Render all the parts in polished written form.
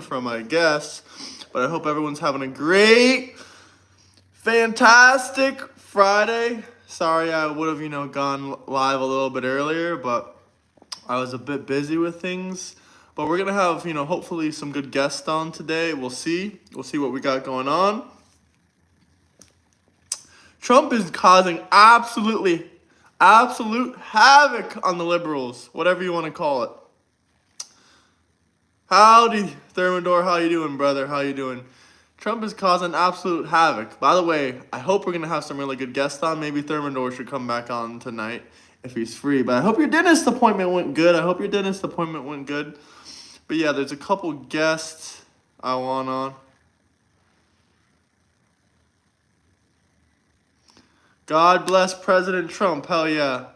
from, I guess. But I hope everyone's having a great, fantastic Friday. Sorry I would have, gone live a little bit earlier, but I was a bit busy with things. But we're going to have, hopefully some good guests on today. We'll see. We'll see what we got going on. Trump is causing absolute havoc on the liberals, whatever you want to call it. Howdy, Thermidor. How you doing, brother? How you doing? Trump is causing absolute havoc. By the way, I hope we're going to have some really good guests on. Maybe Thermidor should come back on tonight if he's free. But I hope your dentist appointment went good. But yeah, there's a couple guests I want on. God bless President Trump. Hell yeah.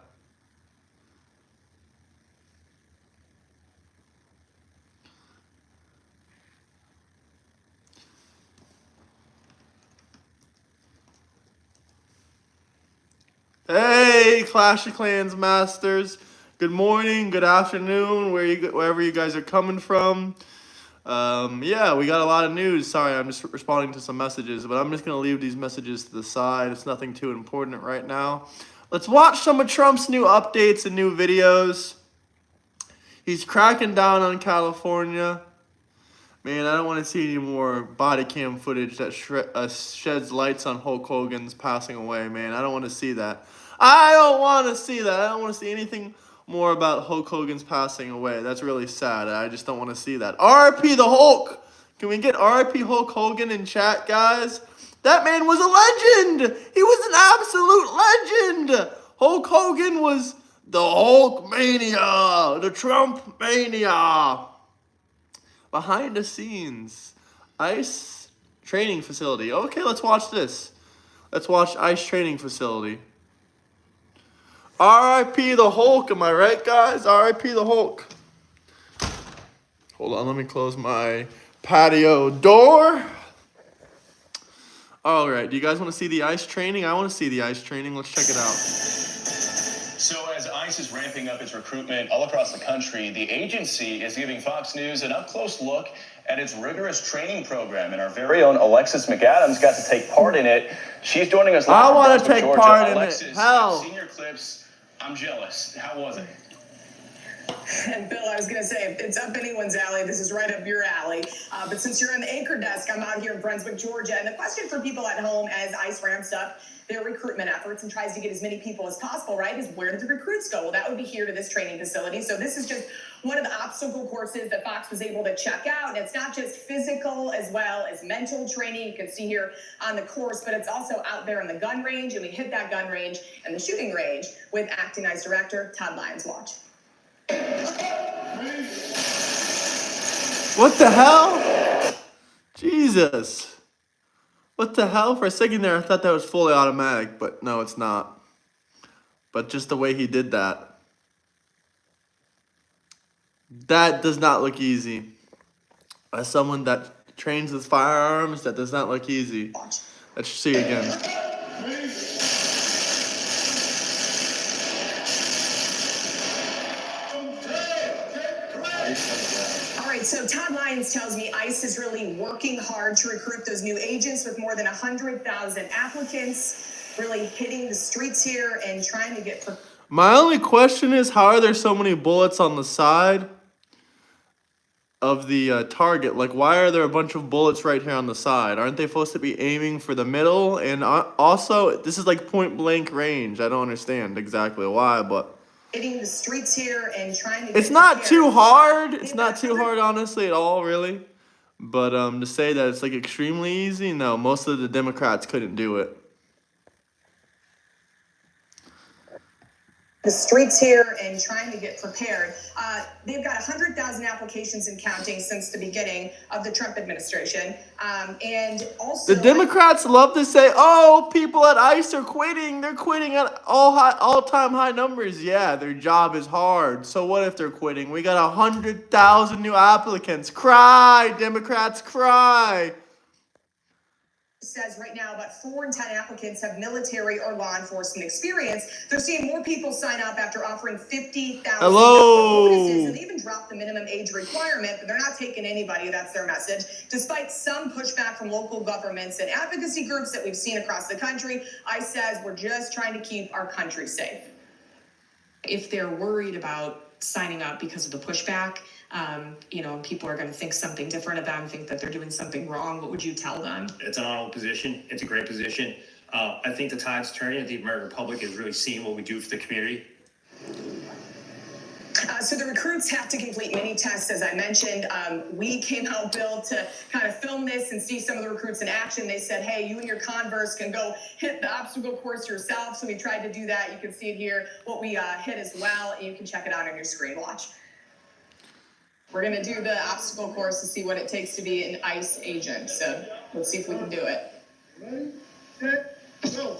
Hey, Clash of Clans masters. Good morning, good afternoon, wherever you guys are coming from. Yeah, we got a lot of news. Sorry, I'm just responding to some messages, but I'm just going to leave these messages to the side. It's nothing too important right now. Let's watch some of Trump's new updates and new videos. He's cracking down on California. Man, I don't want to see any more body cam footage that sheds lights on Hulk Hogan's passing away, man. I don't want to see that. I don't want to see anything more about Hulk Hogan's passing away. That's really sad. I just don't want to see that. RIP the Hulk. Can we get RIP Hulk Hogan in chat, guys? That man was a legend. He was an absolute legend. Hulk Hogan was the Hulk mania, the Trump mania. Behind the scenes, ICE training facility. Okay, let's watch this. Let's watch ICE training facility. RIP the Hulk, am I right, guys? RIP the Hulk. Hold on, let me close my patio door. All right, do you guys want to see the ICE training? I want to see the ICE training. Let's check it out. So as ICE is ramping up its recruitment all across the country, the agency is giving Fox News an up-close look at its rigorous training program. And our very own Alexis McAdams got to take part in it. She's joining us live. I want to take part in Alexis, it. Hell. I've seen your clips. I'm jealous. How was it? And Bill, I was going to say, if it's up anyone's alley, this is right up your alley. But since you're on the anchor desk, I'm out here in Brunswick, Georgia. And the question for people at home as ICE ramps up their recruitment efforts and tries to get as many people as possible, right, is where do the recruits go? Well, that would be here to this training facility. So this is just one of the obstacle courses that Fox was able to check out. And it's not just physical as well as mental training. You can see here on the course, but it's also out there in the gun range. And we hit that gun range and the shooting range with acting ICE director Todd Lyons. Watch. What the hell? Jesus. What the hell? For a second there, I thought that was fully automatic, but no, it's not. But just the way he did that. That does not look easy. As someone that trains with firearms, that does not look easy. Let's see again. So Todd Lyons tells me ICE is really working hard to recruit those new agents with more than 100,000 applicants, really hitting the streets here and trying to get... My only question is, how are there so many bullets on the side of the target? Like, why are there a bunch of bullets right here on the side? Aren't they supposed to be aiming for the middle? And also, this is like point blank range. I don't understand exactly why, but... hitting the streets here and trying to... It's not too hard. It's not too hard, honestly, at all, really. But to say that it's like extremely easy, no, most of the Democrats couldn't do it. The streets here and trying to get prepared. They've got 100,000 applications and counting since the beginning of the Trump administration. And also... The Democrats love to say, oh, people at ICE are quitting. They're quitting at all-time high numbers. Yeah, their job is hard. So what if they're quitting? We got 100,000 new applicants. Cry, Democrats, cry. says right now about 4 in 10 applicants have military or law enforcement experience. They're seeing more people sign up after offering $50,000 bonuses, and they even dropped the minimum age requirement, but they're not taking anybody. That's their message. Despite some pushback from local governments and advocacy groups that we've seen across the country, ICE says we're just trying to keep our country safe. If they're worried about signing up because of the pushback, and people are going to think something different of them, think that they're doing something wrong, what would you tell them? It's an honorable position. It's a great position. I think the tide's turning. The American public is really seeing what we do for the community. So the recruits have to complete mini tests, as I mentioned. We came out, Bill, to kind of film this and see some of the recruits in action. They said, hey, you and your Converse can go hit the obstacle course yourself. So we tried to do that. You can see it here, what we hit as well. And you can check it out on your screen. Watch. We're going to do the obstacle course to see what it takes to be an ICE agent. So let's see if we can do it. Ready, set, go.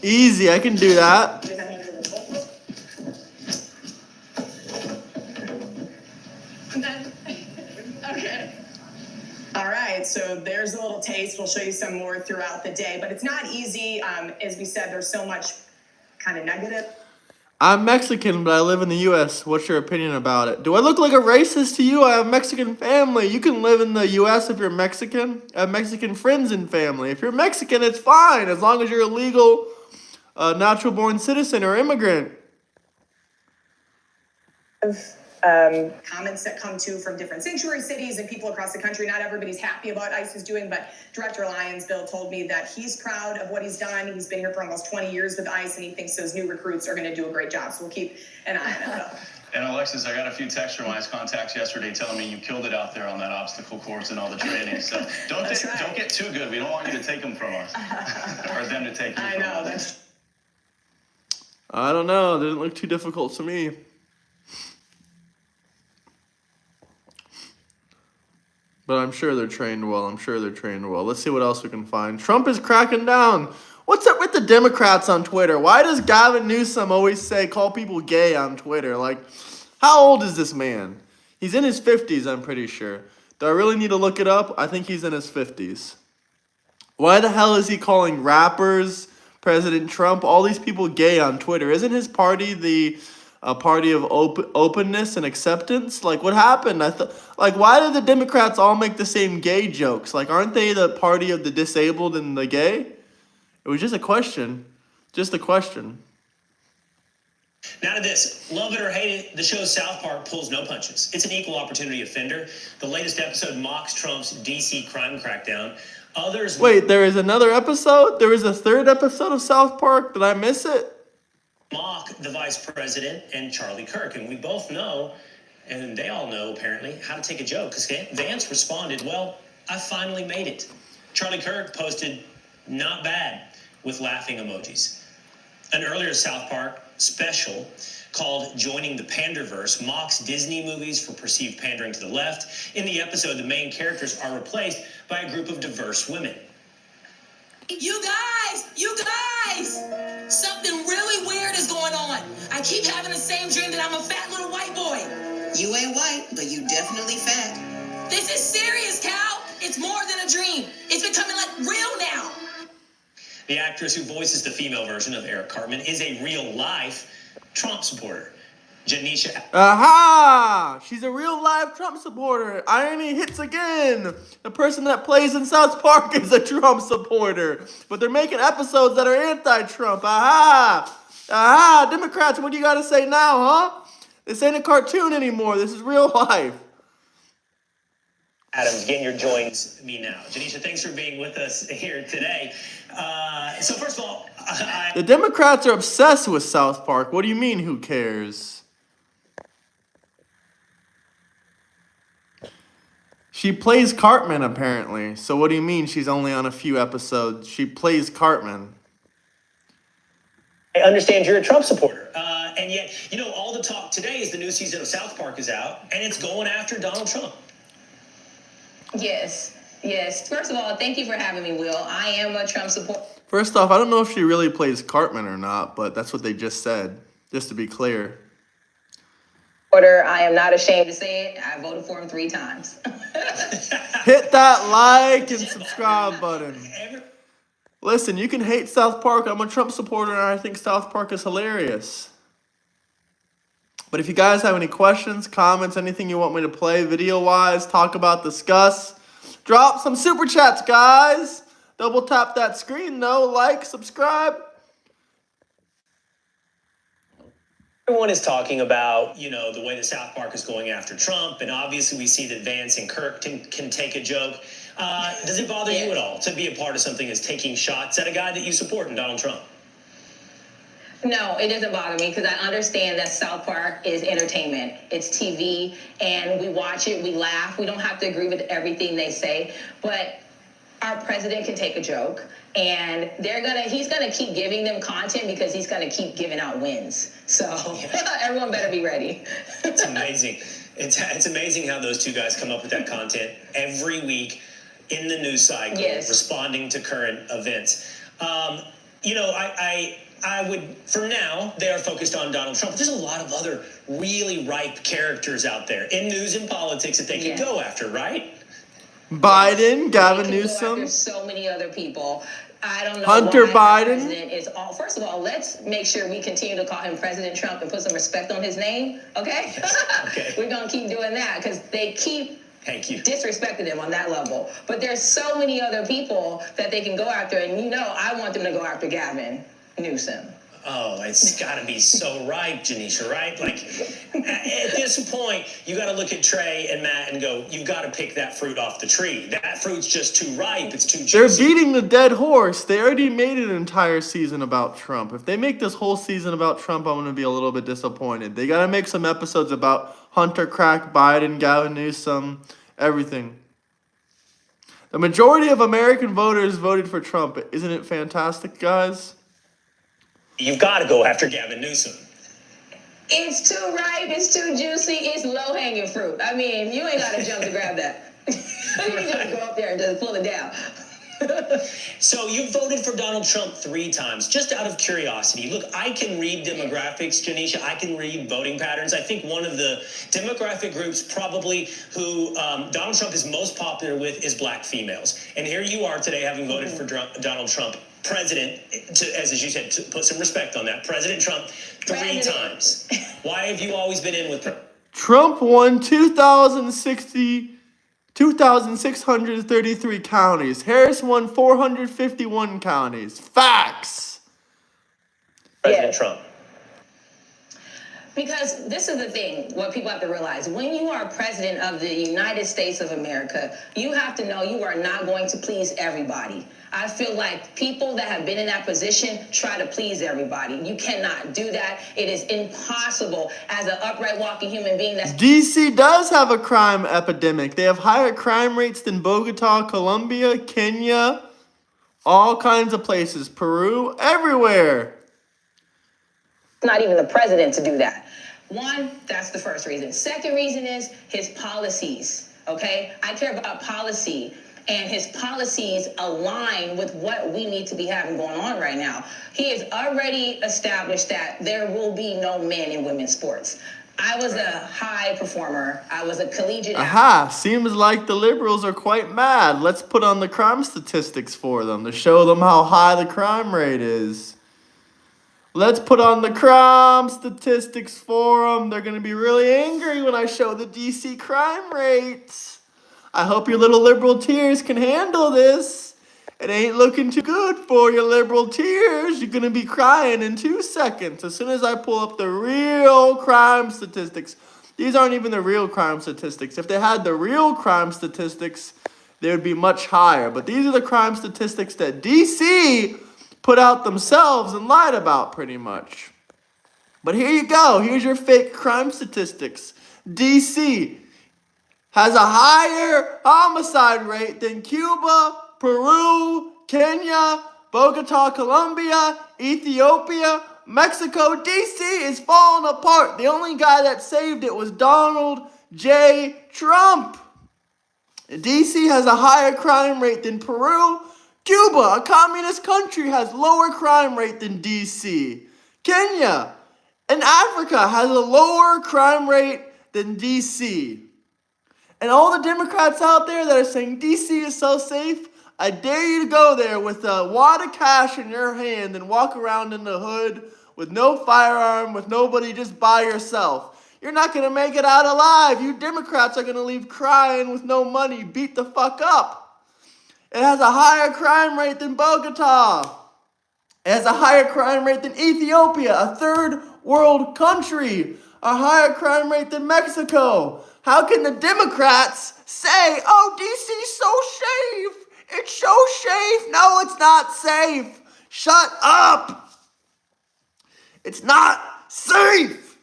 Easy, I can do that. Okay. All right, so there's a little taste. We'll show you some more throughout the day, but it's not easy. As we said, there's so much kind of negative. I'm Mexican, but I live in the U.S. What's your opinion about it? Do I look like a racist to you? I have Mexican family. You can live in the U.S. if you're Mexican. I have Mexican friends and family. If you're Mexican, it's fine, as long as you're a legal, natural-born citizen or immigrant. Comments that come from different sanctuary cities and people across the country. Not everybody's happy about ICE is doing, but Director Lyons, Bill, told me that he's proud of what he's done. He's been here for almost 20 years with ICE, and he thinks those new recruits are going to do a great job. So we'll keep an eye on it. And Alexis, I got a few texts from ICE contacts yesterday telling me you killed it out there on that obstacle course and all the training. So don't get too good. We don't want you to take them from us or them to take you from us. I don't know. It didn't look too difficult to me. But I'm sure they're trained well. Let's see what else we can find. Trump is cracking down. What's up with the Democrats on Twitter? Why does Gavin Newsom always call people gay on Twitter? Like, how old is this man? He's in his 50s, I'm pretty sure. Do I really need to look it up? I think he's in his 50s. Why the hell is he calling rappers, President Trump, all these people gay on Twitter? Isn't his party a party of openness and acceptance? Like, what happened? Why did the Democrats all make the same gay jokes? Like, aren't they the party of the disabled and the gay? It was just a question. Now to this. Love it or hate it, the show South Park pulls no punches. It's an equal opportunity offender. The latest episode mocks Trump's D.C. crime crackdown. Wait, there is another episode? There is a third episode of South Park? Did I miss it? Mock the vice president and Charlie Kirk. And we both know, and they all know apparently, how to take a joke. Because Vance responded, well, I finally made it. Charlie Kirk posted, not bad, with laughing emojis. An earlier South Park special called Joining the Panderverse mocks Disney movies for perceived pandering to the left. In the episode, the main characters are replaced by a group of diverse women. You guys! Something really weird is going on. I keep having the same dream that I'm a fat little white boy. You ain't white, but you definitely fat. This is serious, Cal. It's more than a dream. It's becoming real now. The actress who voices the female version of Eric Cartman is a real-life Trump supporter. Janisha. Aha! She's a real-life Trump supporter. Irony hits again. The person that plays in South Park is a Trump supporter. But they're making episodes that are anti-Trump. Aha! Aha! Democrats, what do you got to say now, huh? This ain't a cartoon anymore. This is real life. Adams, Gainer joins me now. Janisha, thanks for being with us here today. So first of all, the Democrats are obsessed with South Park. What do you mean, who cares? She plays Cartman, apparently. So what do you mean she's only on a few episodes? She plays Cartman. I understand you're a Trump supporter. And yet, all the talk today is the new season of South Park is out, and it's going after Donald Trump. Yes. First of all, thank you for having me, Will. I am a Trump supporter. First off, I don't know if she really plays Cartman or not, but that's what they just said, just to be clear. Order, I am not ashamed to say it. I voted for him 3 times. Hit that like and subscribe button. Listen, you can hate South Park. I'm a Trump supporter and I think South Park is hilarious. But if you guys have any questions, comments, anything you want me to play video-wise, talk about, discuss, drop some super chats, guys. Double tap that screen, though. Like, subscribe. Everyone is talking about, the way that South Park is going after Trump, and obviously we see that Vance and Kirk can take a joke. Does it bother you at all to be a part of something that's taking shots at a guy that you support in Donald Trump? No, it doesn't bother me because I understand that South Park is entertainment. It's TV, and we watch it, we laugh. We don't have to agree with everything they say, but our president can take a joke, and he's gonna keep giving them content because he's gonna keep giving out wins. So everyone better be ready. It's amazing. It's amazing how those two guys come up with that content every week in the news cycle, responding to current events. I would, for now, they are focused on Donald Trump. But there's a lot of other really ripe characters out there in news and politics that they can go after, right? Biden, Gavin Newsom. There's so many other people. I don't know Hunter why Biden. President is all. First of all, let's make sure we continue to call him President Trump and put some respect on his name. Okay? Okay. We're gonna keep doing that because they keep disrespecting him on that level. But there's so many other people that they can go after, and I want them to go after Gavin Newsom. Oh, it's got to be so ripe, Janisha, right? Like, at this point, you got to look at Trey and Matt and go, you've got to pick that fruit off the tree. That fruit's just too ripe. It's too juicy. They're beating the dead horse. They already made an entire season about Trump. If they make this whole season about Trump, I'm going to be a little bit disappointed. They got to make some episodes about Hunter, Biden, Gavin Newsom, everything. The majority of American voters voted for Trump. Isn't it fantastic, guys? You've got to go after Gavin Newsom. It's too ripe, it's too juicy, it's low-hanging fruit. I mean, you ain't got to jump to grab that. You just go up there and just pull it down. So you voted for Donald Trump 3 times, just out of curiosity. Look, I can read demographics, Janisha. I can read voting patterns. I think one of the demographic groups probably who Donald Trump is most popular with is black females. And here you are today having voted for Donald Trump. President, as you said, to put some respect on that, President Trump 3 times. Why have you always been in with Trump? Trump won 2,633 counties. Harris won 451 counties. Facts. President Trump. Because this is the thing, what people have to realize. When you are president of the United States of America, you have to know you are not going to please everybody. I feel like people that have been in that position try to please everybody. You cannot do that. It is impossible as an upright walking human being. DC does have a crime epidemic. They have higher crime rates than Bogota, Colombia, Kenya, all kinds of places, Peru, everywhere. Not even the president to do that. One, that's the first reason. Second reason is his policies, okay? I care about policy, and his policies align with what we need to be having going on right now. He has already established that there will be no men in women's sports. I was a high performer. I was a collegiate Aha, seems like the liberals are quite mad. Let's put on the crime statistics for them to show them how high the crime rate is. Let's put on the crime statistics for them. They're going to be really angry when I show the DC crime rates. I hope your little liberal tears can handle this. It ain't looking too good for your liberal tears. You're going to be crying in 2 seconds. As soon as I pull up the real crime statistics. These aren't even the real crime statistics. If they had the real crime statistics, they would be much higher. But these are the crime statistics that DC put out themselves and lied about pretty much. But here you go. Here's your fake crime statistics. DC has a higher homicide rate than Cuba, Peru, Kenya, Bogota, Colombia, Ethiopia, Mexico. DC is falling apart. The only guy that saved it was Donald J. Trump. DC has a higher crime rate than Peru. Cuba, a communist country, has lower crime rate than DC. Kenya And Africa has a lower crime rate than DC. And all the Democrats out there that are saying DC is so safe, I dare you to go there with a wad of cash in your hand and walk around in the hood with no firearm, with nobody, just by yourself. You're not going to make it out alive. You Democrats are going to leave crying with no money, beat the fuck up. It has a higher crime rate than Bogota. It has a higher crime rate than Ethiopia, a third world country. A higher crime rate than Mexico. How can the Democrats say, oh, DC's so safe? It's so safe. No, it's not safe. Shut up. It's not safe.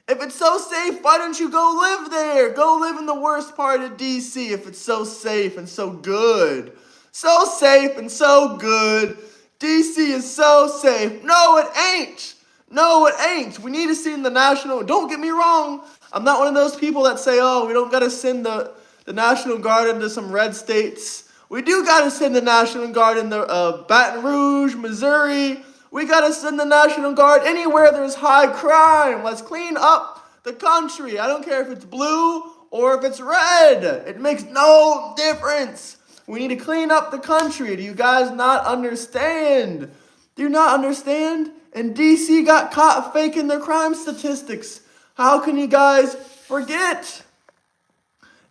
If it's so safe, why don't you go live there? Go live in the worst part of DC if it's so safe and so good. So safe and so good. DC is so safe. No, it ain't. No, it ain't. We need to see in the national. Don't get me wrong. I'm not one of those people that say, oh, we don't got to send the National Guard into some red states. We do got to send the National Guard in the Baton Rouge, Missouri. We got to send the National Guard anywhere there's high crime. Let's clean up the country. I don't care if it's blue or if it's red. It makes no difference. We need to clean up the country. Do you guys not understand? Do you not understand? And DC got caught faking their crime statistics. How can you guys forget?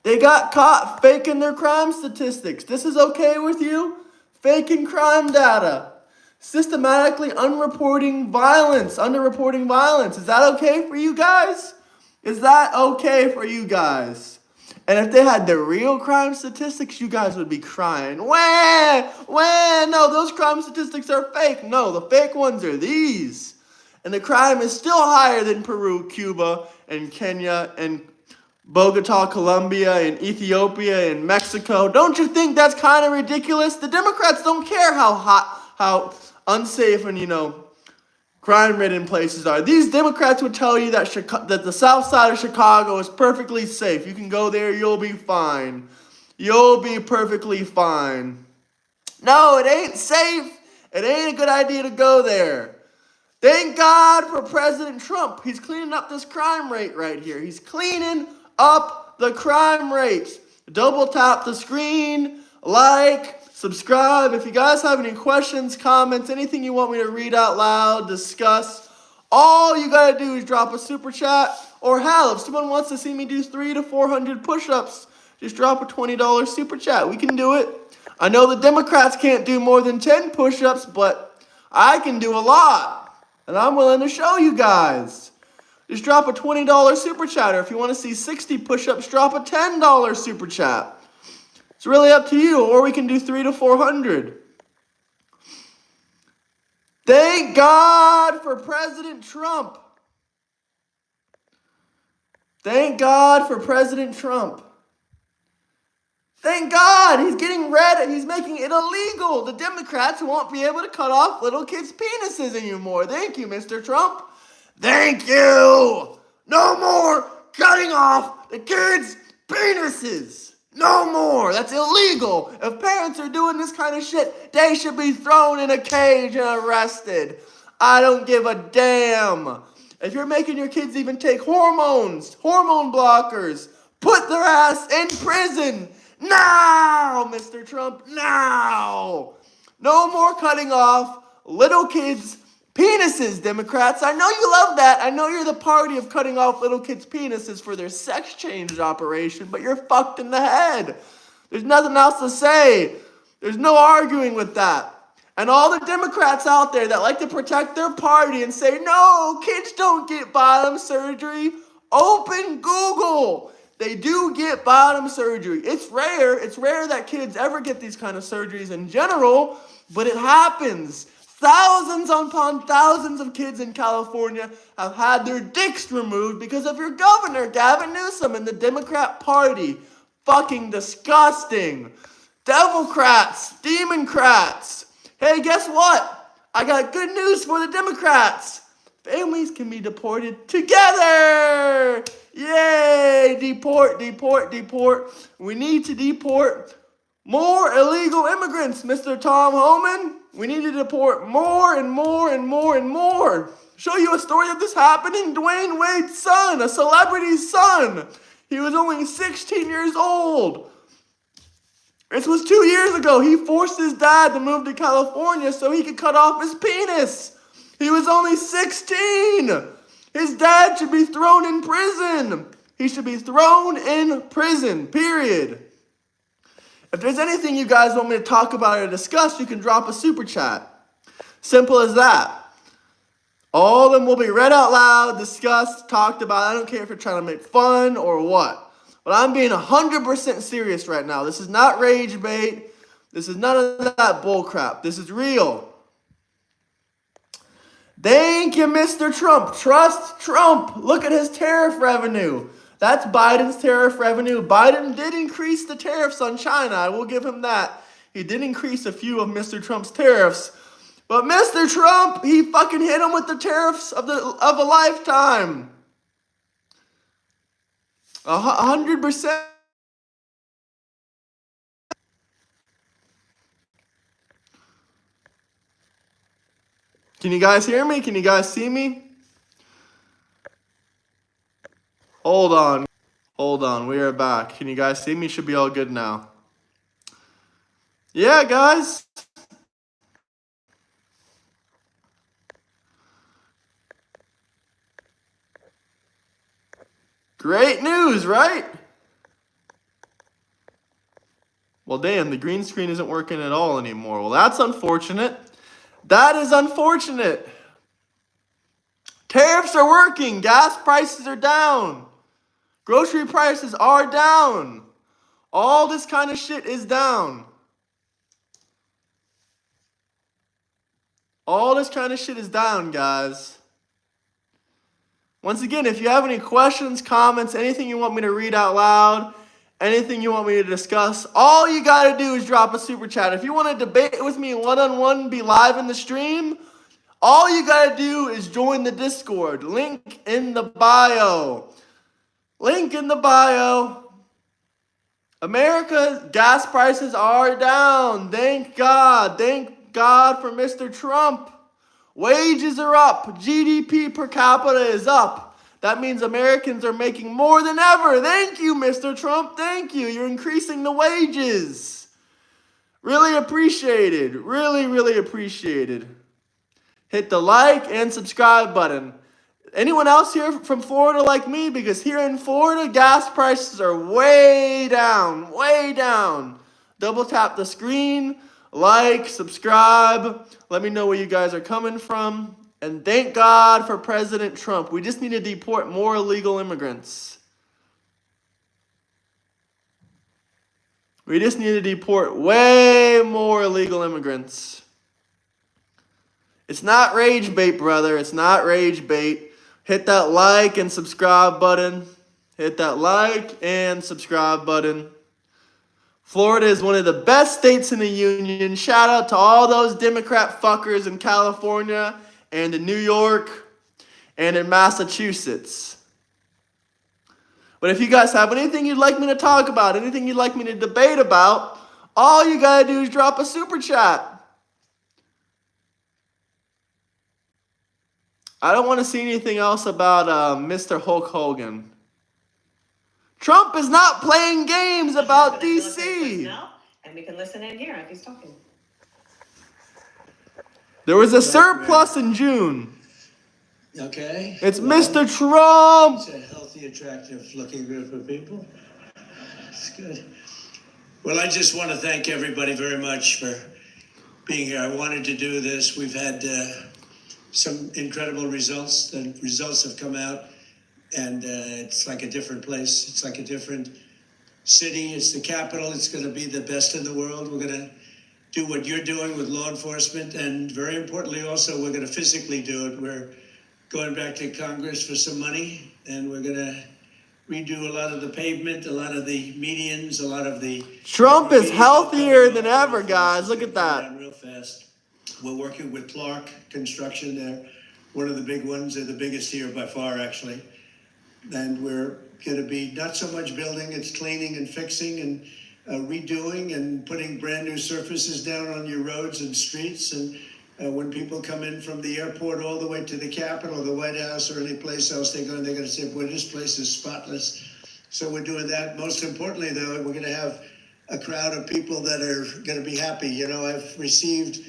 They got caught faking their crime statistics. This is okay with you? Faking crime data. Systematically underreporting violence. Is that okay for you guys? Is that okay for you guys? And if they had the real crime statistics, you guys would be crying. No, those crime statistics are fake. No, the fake ones are these. And the crime is still higher than Peru, Cuba, and Kenya, and Bogota, Colombia, and Ethiopia, and Mexico. Don't you think that's kind of ridiculous? The Democrats don't care how unsafe and, crime-ridden places are. These Democrats would tell you that that the south side of Chicago is perfectly safe. You can go there, you'll be fine. You'll be perfectly fine. No, it ain't safe. It ain't a good idea to go there. Thank God for President Trump. He's cleaning up this crime rate right here. He's cleaning up the crime rate. Double tap the screen, like, subscribe. If you guys have any questions, comments, anything you want me to read out loud, discuss, all you gotta do is drop a super chat. Or hell, if someone wants to see me do 300 to 400 push-ups, just drop a $20 super chat. We can do it. I know the Democrats can't do more than 10 push-ups, but I can do a lot. And I'm willing to show you guys. Just drop a $20 super chat. Or if you want to see 60 push-ups, drop a $10 super chat. It's really up to you. Or we can do 300 to 400. Thank God for President Trump. Thank God for President Trump. Thank God he's getting rid. He's making it illegal. The Democrats won't be able to cut off little kids' penises anymore. Thank you, Mr. Trump. Thank you. No more cutting off the kids' penises. No more. That's illegal. If parents are doing this kind of shit, they should be thrown in a cage and arrested. I don't give a damn. If you're making your kids even take hormone blockers, put their ass in prison. Now, Mr. Trump, now. No more cutting off little kids' penises, Democrats. I know you love that. I know you're the party of cutting off little kids' penises for their sex change operation, but you're fucked in the head. There's nothing else to say. There's no arguing with that. And all the Democrats out there that like to protect their party and say, no, kids don't get bottom surgery. Open Google. They do get bottom surgery. It's rare. It's rare that kids ever get these kind of surgeries in general, but it happens. Thousands upon thousands of kids in California have had their dicks removed because of your governor, Gavin Newsom, and the Democrat Party. Fucking disgusting. Devilcrats, Demoncrats. Hey, guess what? I got good news for the Democrats. Families can be deported together. Yay! Deport. We need to deport More illegal immigrants, Mr. Tom Homan. We need to deport more and more and more and more. Show you a story of this happening. Dwayne Wade's son, a celebrity's son. He was only 16 years old. This was 2 years ago. He forced his dad to move to California so he could cut off his penis. He was only 16. His dad should be thrown in prison. He should be thrown in prison, period. If there's anything you guys want me to talk about or discuss, you can drop a super chat. Simple as that. All of them will be read out loud, discussed, talked about. I don't care if you're trying to make fun or what. But I'm being 100% serious right now. This is not rage bait. This is none of that bullcrap. This is real. Thank you, Mr. Trump. Trust Trump. Look at his tariff revenue. That's Biden's tariff revenue. Biden did increase the tariffs on China. I will give him that. He did increase a few of Mr. Trump's tariffs. But Mr. Trump, he fucking hit him with the tariffs of a lifetime. 100%. Can you guys hear me? Can you guys see me? Hold on. Hold on. We are back. Can you guys see me? Should be all good now. Yeah, guys. Great news, right? Well, damn, the green screen isn't working at all anymore. Well, that's unfortunate. That is unfortunate. Tariffs are working. Gas prices are down. Grocery prices are down. All this kind of shit is down. All this kind of shit is down, guys. Once again, if you have any questions, comments, anything you want me to read out loud, anything you want me to discuss, all you got to do is drop a super chat. If you want to debate with me one-on-one, be live in the stream, all you got to do is join the Discord. Link in the bio. Link in the bio. America's gas prices are down. Thank God. Thank God for Mr. Trump. Wages are up. GDP per capita is up. That means Americans are making more than ever. Thank you, Mr. Trump. Thank you. You're increasing the wages. Really appreciated. Really, really appreciated. Hit the like and subscribe button. Anyone else here from Florida like me? Because here in Florida, gas prices are way down. Way down. Double tap the screen. Like, subscribe. Let me know where you guys are coming from. And thank God for President Trump. We just need to deport more illegal immigrants. We just need to deport way more illegal immigrants. It's not rage bait, brother. It's not rage bait. Hit that like and subscribe button. Hit that like and subscribe button. Florida is one of the best states in the union. Shout out to all those Democrat fuckers in California and in New York and in Massachusetts. But if you guys have anything you'd like me to talk about, anything you'd like me to debate about, all you gotta do is drop a super chat. I don't want to see anything else about Mr. Hulk Hogan. Trump is not playing games about DC. And we can listen in here if he's talking. There was a surplus in June. Okay. It's Mr. Trump. It's a healthy, attractive looking group of people. It's good. Well, I just want to thank everybody very much for being here. I wanted to do this. We've had some incredible results. The results have come out. And it's like a different place. It's like a different city. It's the capital. It's going to be the best in the world. We're going to do what you're doing with law enforcement. And very importantly, also, we're going to physically do it. We're going back to Congress for some money. And we're going to redo a lot of the pavement, a lot of the medians, a lot of the... Trump is healthier than ever, guys. Look at that. Real fast. We're working with Clark Construction. They're one of the big ones. They're the biggest here by far, actually. And we're going to be not so much building, it's cleaning and fixing and redoing and putting brand new surfaces down on your roads and streets. And when people come in from the airport all the way to the Capitol, the White House, or any place else they're going to say, boy, this place is spotless. So we're doing that. Most importantly, though, we're going to have a crowd of people that are going to be happy. You know, I've received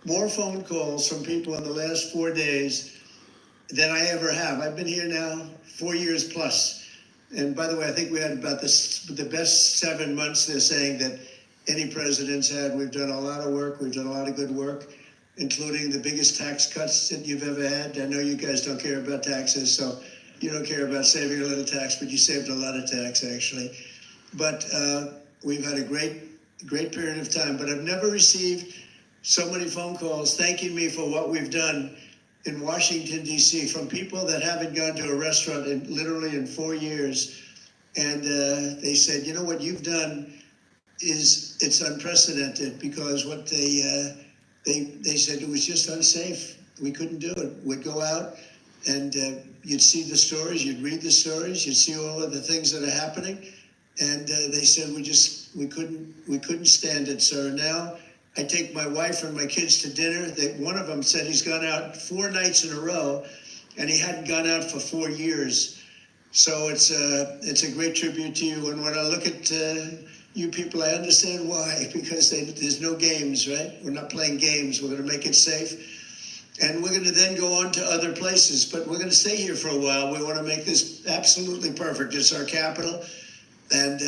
more phone calls from people in the last 4 days than I ever have. I've been here now 4 years plus. And by the way, I think we had about the best 7 months, they're saying, that any president's had. We've done a lot of work. We've done a lot of good work, including the biggest tax cuts that you've ever had. I know you guys don't care about taxes, so you don't care about saving a little tax, but you saved a lot of tax, actually. But we've had a great period of time. But I've never received so many phone calls thanking me for what we've done in Washington, D.C., from people that haven't gone to a restaurant literally in 4 years. And they said, you know, what you've done it's unprecedented, because what they said, it was just unsafe. We couldn't do it. We'd go out and you'd see the stories, you'd read the stories, you'd see all of the things that are happening. And they said, we couldn't stand it, sir. Now I take my wife and my kids to dinner. One of them said he's gone out 4 nights in a row, and he hadn't gone out for 4 years. So it's a great tribute to you. And when I look at you people, I understand why, because there's no games, right? We're not playing games. We're going to make it safe. And we're going to then go on to other places, but we're going to stay here for a while. We want to make this absolutely perfect. It's our capital. And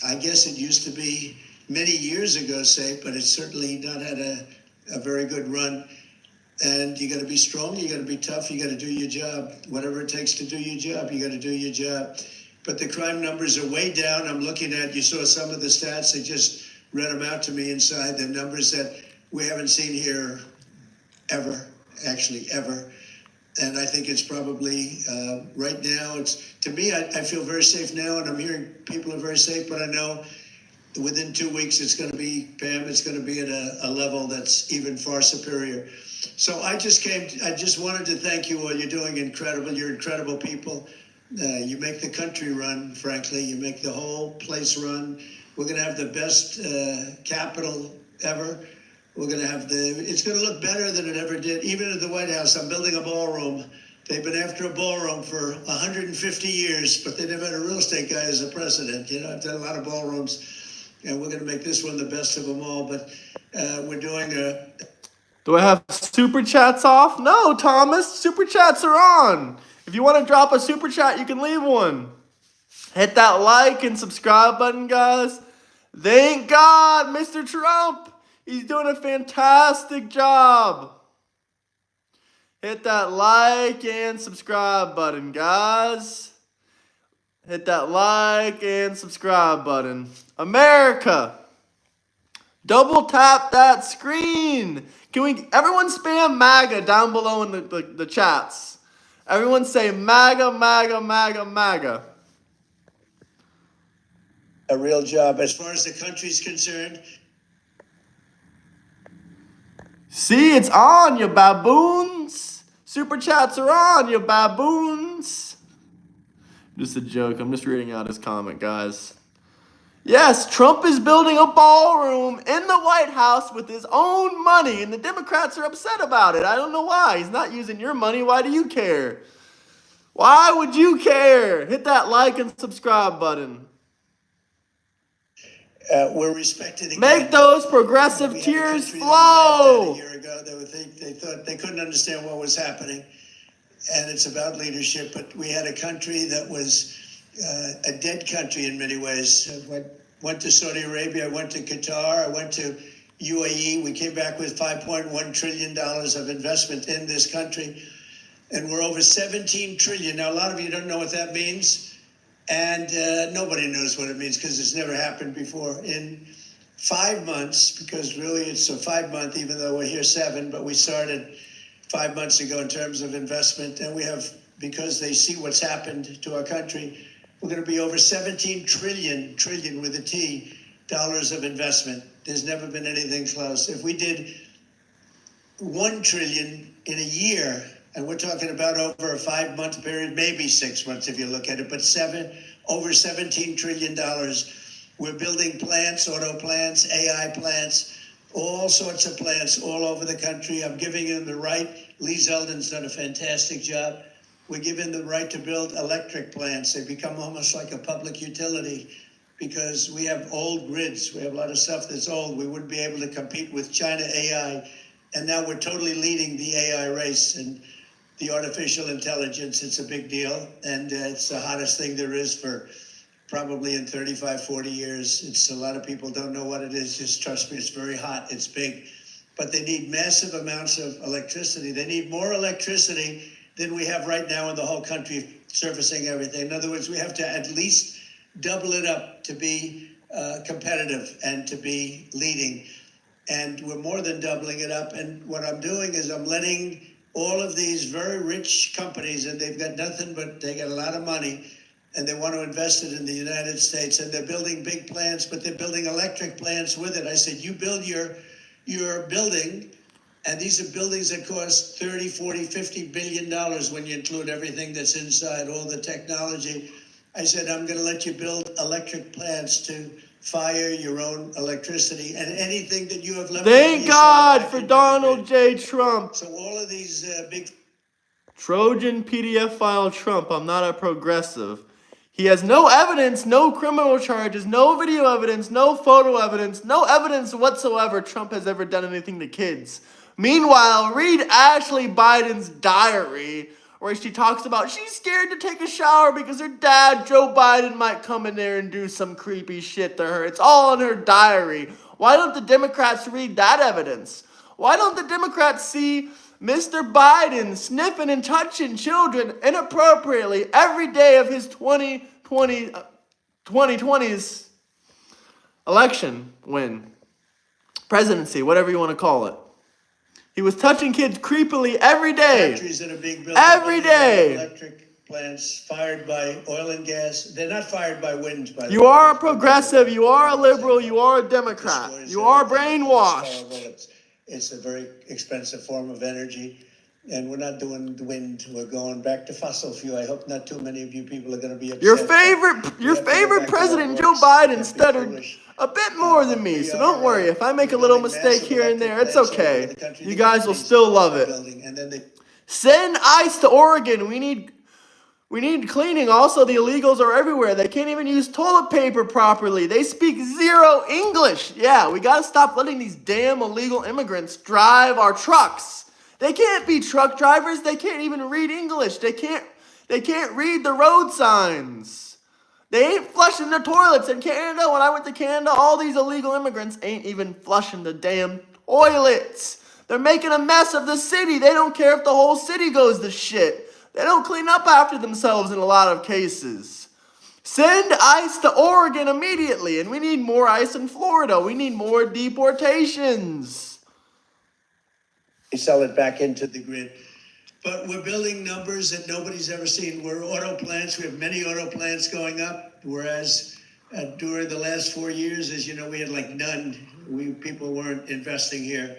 I guess it used to be many years ago safe, but it's certainly not had a very good run. And you got to be strong, you got to be tough, you got to do your job. Whatever it takes to do your job, you got to do your job. But the crime numbers are way down. I'm looking at, you saw some of the stats, they just read them out to me inside, the numbers that we haven't seen here ever, actually ever. And I think it's probably, right now, to me, I feel very safe now, and I'm hearing people are very safe, but I know within 2 weeks, it's going to be, Pam, it's going to be at a level that's even far superior. So I just wanted to thank you all. You're doing incredible. You're incredible people. You make the country run, frankly. You make the whole place run. We're going to have the best Capitol ever. We're going to have it's going to look better than it ever did. Even at the White House, I'm building a ballroom. They've been after a ballroom for 150 years, but they never had a real estate guy as a president. You know, I've done a lot of ballrooms. And we're going to make this one the best of them all. But we're doing Do I have super chats off? No, Thomas. Super chats are on. If you want to drop a super chat, you can leave one. Hit that like and subscribe button, guys. Thank God, Mr. Trump. He's doing a fantastic job. Hit that like and subscribe button, guys. Hit that like and subscribe button. America, double tap that screen. Can we, everyone spam MAGA down below in the chats. Everyone say MAGA, MAGA, MAGA, MAGA. a real job. As far as the country's concerned, See, it's on, you baboons. Super chats are on, you baboons. Just a joke. I'm just reading out his comment, guys. Yes, Trump is building a ballroom in the White House with his own money, and the Democrats are upset about it. I don't know why. He's not using your money. Why do you care? Why would you care? Hit that like and subscribe button. we're respected again. Make those progressive We had a tears country that laughed at flow. a year ago. They thought they couldn't understand what was happening, and it's about leadership. But we had a country that was a dead country in many ways. I went to Saudi Arabia, I went to Qatar, I went to UAE. We came back with $5.1 trillion of investment in this country, and we're over 17 trillion. Now, a lot of you don't know what that means, and nobody knows what it means because it's never happened before. In 5 months, because really it's a 5 month, even though we're here 7, but we started 5 months ago in terms of investment, and we have, because they see what's happened to our country, we're going to be over 17 trillion with a T, dollars of investment. There's never been anything close. If we did 1 trillion in a year, and we're talking about over a 5 month period, maybe 6 months if you look at it, but over $17 trillion We're building plants, auto plants, AI plants, all sorts of plants all over the country. I'm giving them the right. Lee Zeldin's done a fantastic job. We're giving them the right to build electric plants. They become almost like a public utility because we have old grids. We have a lot of stuff that's old. We wouldn't be able to compete with China AI. And now we're totally leading the AI race and the artificial intelligence. It's a big deal. And it's the hottest thing there is for probably in 35, 40 years. It's a lot of people don't know what it is. Just trust me, it's very hot. It's big. But they need massive amounts of electricity. They need more electricity than we have right now in the whole country servicing everything. In other words, we have to at least double it up to be competitive and to be leading. And we're more than doubling it up. And what I'm doing is I'm letting all of these very rich companies, and they've got nothing but they got a lot of money, and they want to invest it in the United States, and they're building big plants, but they're building electric plants with it. I said, you build your building, and these are buildings that cost 30, 40, 50 billion dollars when you include everything that's inside, all the technology. I said, I'm going to let you build electric plants to fire your own electricity, and anything that you have left. Thank God for Donald J. Trump. So all of these big Trojan PDF file Trump. I'm not a progressive. He has no evidence, no criminal charges, no video evidence, no photo evidence, no evidence whatsoever Trump has ever done anything to kids. Meanwhile, read Ashley Biden's diary, where she talks about she's scared to take a shower because her dad, Joe Biden, might come in there and do some creepy shit to her. It's all in her diary. Why don't the Democrats read that evidence? Why don't the Democrats see Mr. Biden sniffing and touching children inappropriately every day of his 2020's election win? Presidency, whatever you want to call it. He was touching kids creepily every day. Factories that are being built every day. Electric plants fired by oil and gas. They're not fired by wind, by the way. You are a progressive, you are a liberal, you are a Democrat. You are brainwashed. It's a very expensive form of energy, and we're not doing the wind. We're going back to fossil fuel. I hope not too many of you people are going to be upset. Your favorite president, Joe Biden, stuttered a bit more than me, so don't worry. If I make a little mistake here and there, it's okay. You guys will still love it. Send ICE to Oregon. We need cleaning. Also, the illegals are everywhere. They can't even use toilet paper properly. They speak zero English. Yeah, we got to stop letting these damn illegal immigrants drive our trucks. They can't be truck drivers. They can't even read English. They can't read the road signs. They ain't flushing the toilets in Canada. When I went to Canada, all these illegal immigrants ain't even flushing the damn toilets. They're making a mess of the city. They don't care if the whole city goes to shit. They don't clean up after themselves in a lot of cases. Send ICE to Oregon immediately, and we need more ICE in Florida. We need more deportations. We sell it back into the grid. But we're building numbers that nobody's ever seen. We're auto plants. We have many auto plants going up, whereas during the last 4 years, as you know, we had like none. People weren't investing here.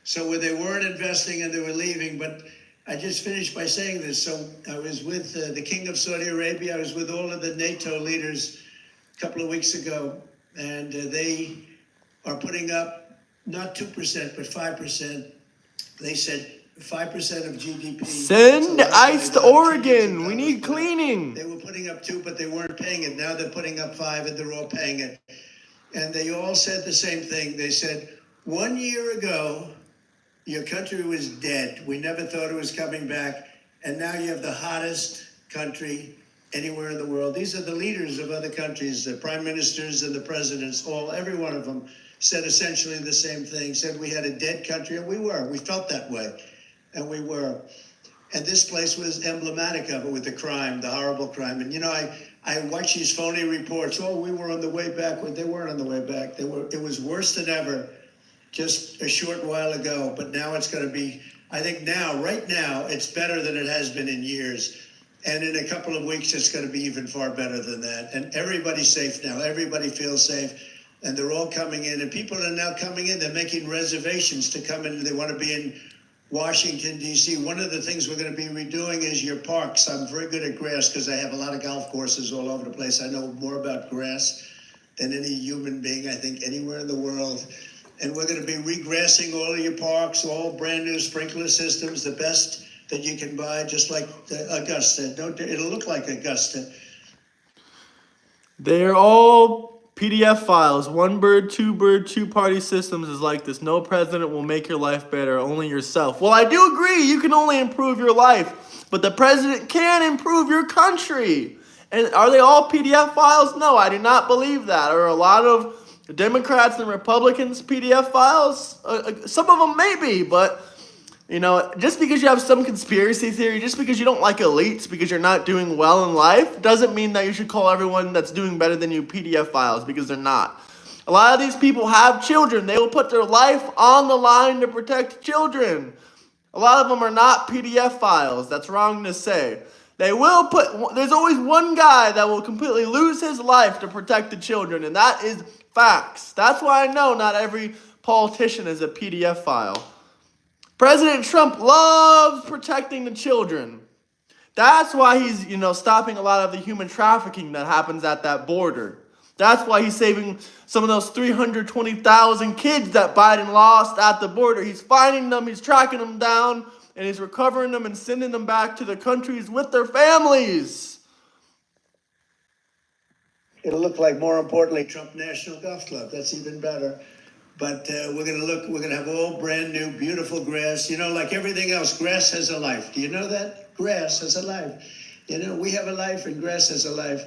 So they weren't investing and they were leaving, but I just finished by saying this. So I was with the King of Saudi Arabia. I was with all of the NATO leaders a couple of weeks ago, and they are putting up not 2%, but 5%. They said 5% of GDP. Send ICE to Oregon. We need cleaning. They were putting up 2, but they weren't paying it. Now they're putting up 5, and they're all paying it. And they all said the same thing. They said, 1 year ago, your country was dead. We never thought it was coming back. And now you have the hottest country anywhere in the world. These are the leaders of other countries, the prime ministers and the presidents, every one of them said essentially the same thing, said we had a dead country, and we were. We felt that way, and we were. And this place was emblematic of it with the crime, the horrible crime. And, you know, I watch these phony reports. Oh, we were on the way back. Well, they weren't on the way back. It was worse than ever just a short while ago, but now it's going to be, I think right now, it's better than it has been in years. And in a couple of weeks, it's going to be even far better than that. And everybody's safe now. Everybody feels safe. And they're all coming in. And people are now coming in. They're making reservations to come in. They want to be in Washington, D.C. One of the things we're going to be redoing is your parks. I'm very good at grass because I have a lot of golf courses all over the place. I know more about grass than any human being, I think, anywhere in the world. And we're going to be regrassing all of your parks, all brand new sprinkler systems, the best that you can buy, just like Augusta. It'll look like Augusta. They're all PDF files. One bird, two-party systems is like this. No president will make your life better, only yourself. Well, I do agree. You can only improve your life, but the president can improve your country. And are they all PDF files? No, I do not believe that. Are a lot of Democrats and Republicans PDF files? Some of them may be, but you know, just because you have some conspiracy theory, just because you don't like elites, because you're not doing well in life, doesn't mean that you should call everyone that's doing better than you PDF files, because they're not. A lot of these people have children. They will put their life on the line to protect children. A lot of them are not PDF files. That's wrong to say. They will put, there's always one guy that will completely lose his life to protect the children, and that is facts. That's why I know not every politician is a PDF file. President Trump loves protecting the children. That's why he's, stopping a lot of the human trafficking that happens at that border. That's why he's saving some of those 320,000 kids that Biden lost at the border. He's finding them, he's tracking them down, and he's recovering them and sending them back to their countries with their families. It'll look like, more importantly, Trump National Golf Club. That's even better. But we're going to have all brand new, beautiful grass. Like everything else, grass has a life. Do you know that? Grass has a life. We have a life and grass has a life.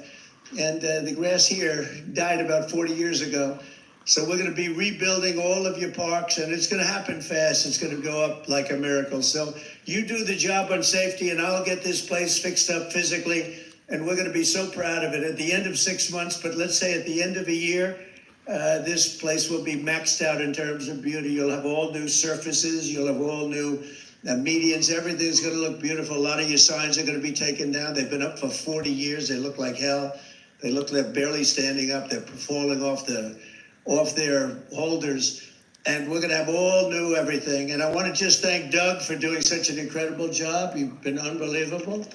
And the grass here died about 40 years ago. So we're going to be rebuilding all of your parks, and it's going to happen fast. It's going to go up like a miracle. So you do the job on safety, and I'll get this place fixed up physically. And we're going to be so proud of it at the end of 6 months. But let's say at the end of a year, this place will be maxed out in terms of beauty. You'll have all new surfaces. You'll have all new medians. Everything's going to look beautiful. A lot of your signs are going to be taken down. They've been up for 40 years. They look like hell. They're barely standing up. They're falling off their holders. And we're going to have all new everything. And I want to just thank Doug for doing such an incredible job. You've been unbelievable.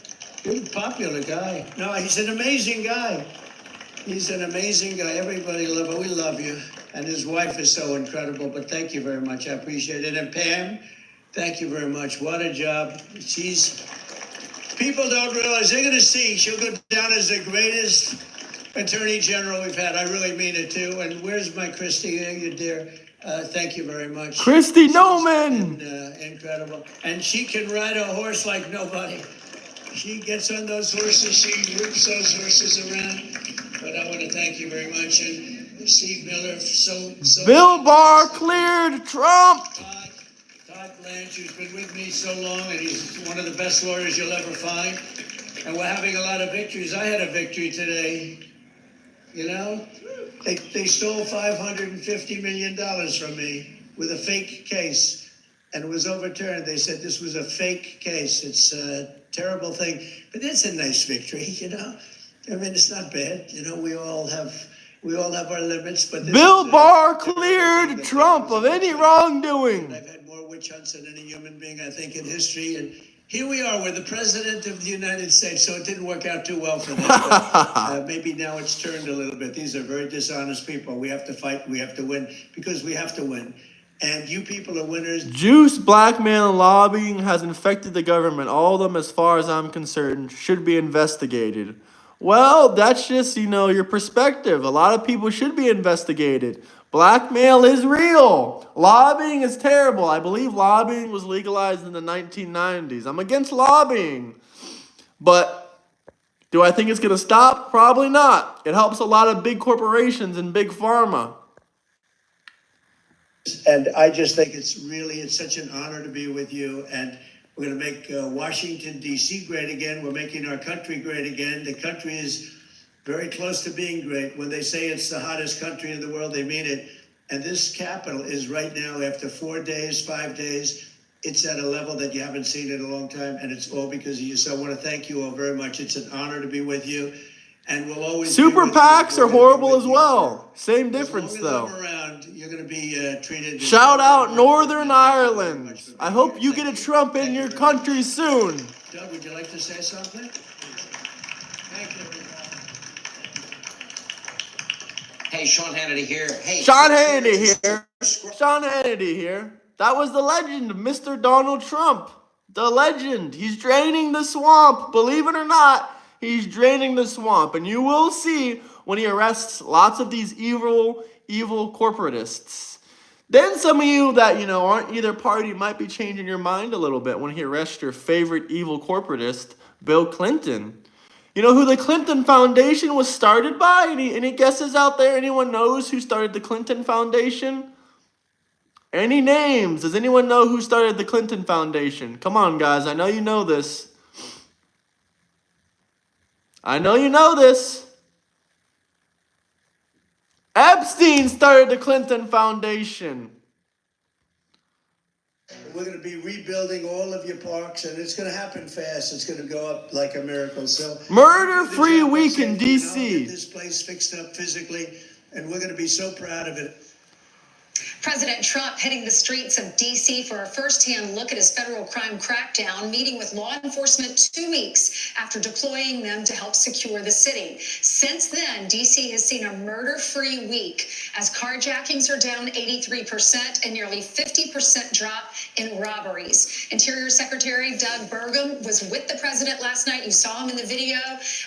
You're a popular guy. No, he's an amazing guy. He's an amazing guy. Everybody love him. We love you. And his wife is so incredible. But thank you very much. I appreciate it. And Pam, thank you very much. What a job. People don't realize. They're going to see. She'll go down as the greatest attorney general we've had. I really mean it, too. And where's my Christy? You dear. Thank you very much. Christy Noman. Incredible. And she can ride a horse like nobody. She gets on those horses. She whips those horses around. But I want to thank you very much. And Steve Miller, so Bill Barr cleared Trump. Todd Blanche, who's been with me so long, and he's one of the best lawyers you'll ever find. And we're having a lot of victories. I had a victory today. They stole $550 million from me with a fake case, and it was overturned. They said this was a fake case. It's a terrible thing, but it's a nice victory, I mean, it's not bad. We all have our limits, but Bill Barr cleared Trump of any wrongdoing. I've had more witch hunts than any human being, I think, in history. And here we are, we're the president of the United States, so it didn't work out too well for them. But, maybe now it's turned a little bit. These are very dishonest people. We have to fight, we have to win, because we have to win. And you people are winners. Juice, blackmail, and lobbying has infected the government. All of them, as far as I'm concerned, should be investigated. Well, that's just, your perspective. A lot of people should be investigated. Blackmail is real. Lobbying is terrible. I believe lobbying was legalized in the 1990s. I'm against lobbying. But do I think it's going to stop? Probably not. It helps a lot of big corporations and big pharma. And I just think it's such an honor to be with you. And we're going to make Washington, D.C. great again. We're making our country great again. The country is very close to being great. When they say it's the hottest country in the world, they mean it. And this capital is right now, after 4 days, 5 days, it's at a level that you haven't seen in a long time. And it's all because of you. So I want to thank you all very much. It's an honor to be with you. And we'll always Super PACs are horrible as well. Same difference, though. You're going to be treated. Shout out Northern Ireland. I hope you get a Trump in your country soon. Doug, would you like to say something? Thank you. Hey, Sean Hannity here. Hey, Sean Hannity here. Sean Hannity here. That was the legend, Mr. Donald Trump. The legend. He's draining the swamp. Believe it or not, he's draining the swamp. And you will see when he arrests lots of these evil corporatists. Then some of you that, aren't either party might be changing your mind a little bit when he arrests your favorite evil corporatist, Bill Clinton. You know who the Clinton Foundation was started by? Any guesses out there? Anyone knows who started the Clinton Foundation? Any names? Does anyone know who started the Clinton Foundation? Come on, guys. I know you know this. I know you know this. Epstein started the Clinton Foundation. We're going to be rebuilding all of your parks, and it's going to happen fast. It's going to go up like a miracle. So, murder-free week in D.C. Get this place fixed up physically, and we're going to be so proud of it. President Trump hitting the streets of D.C. for a first-hand look at his federal crime crackdown, meeting with law enforcement 2 weeks after deploying them to help secure the city. Since then, D.C. has seen a murder-free week as carjackings are down 83% and nearly 50% drop in robberies. Interior Secretary Doug Burgum was with the president last night. You saw him in the video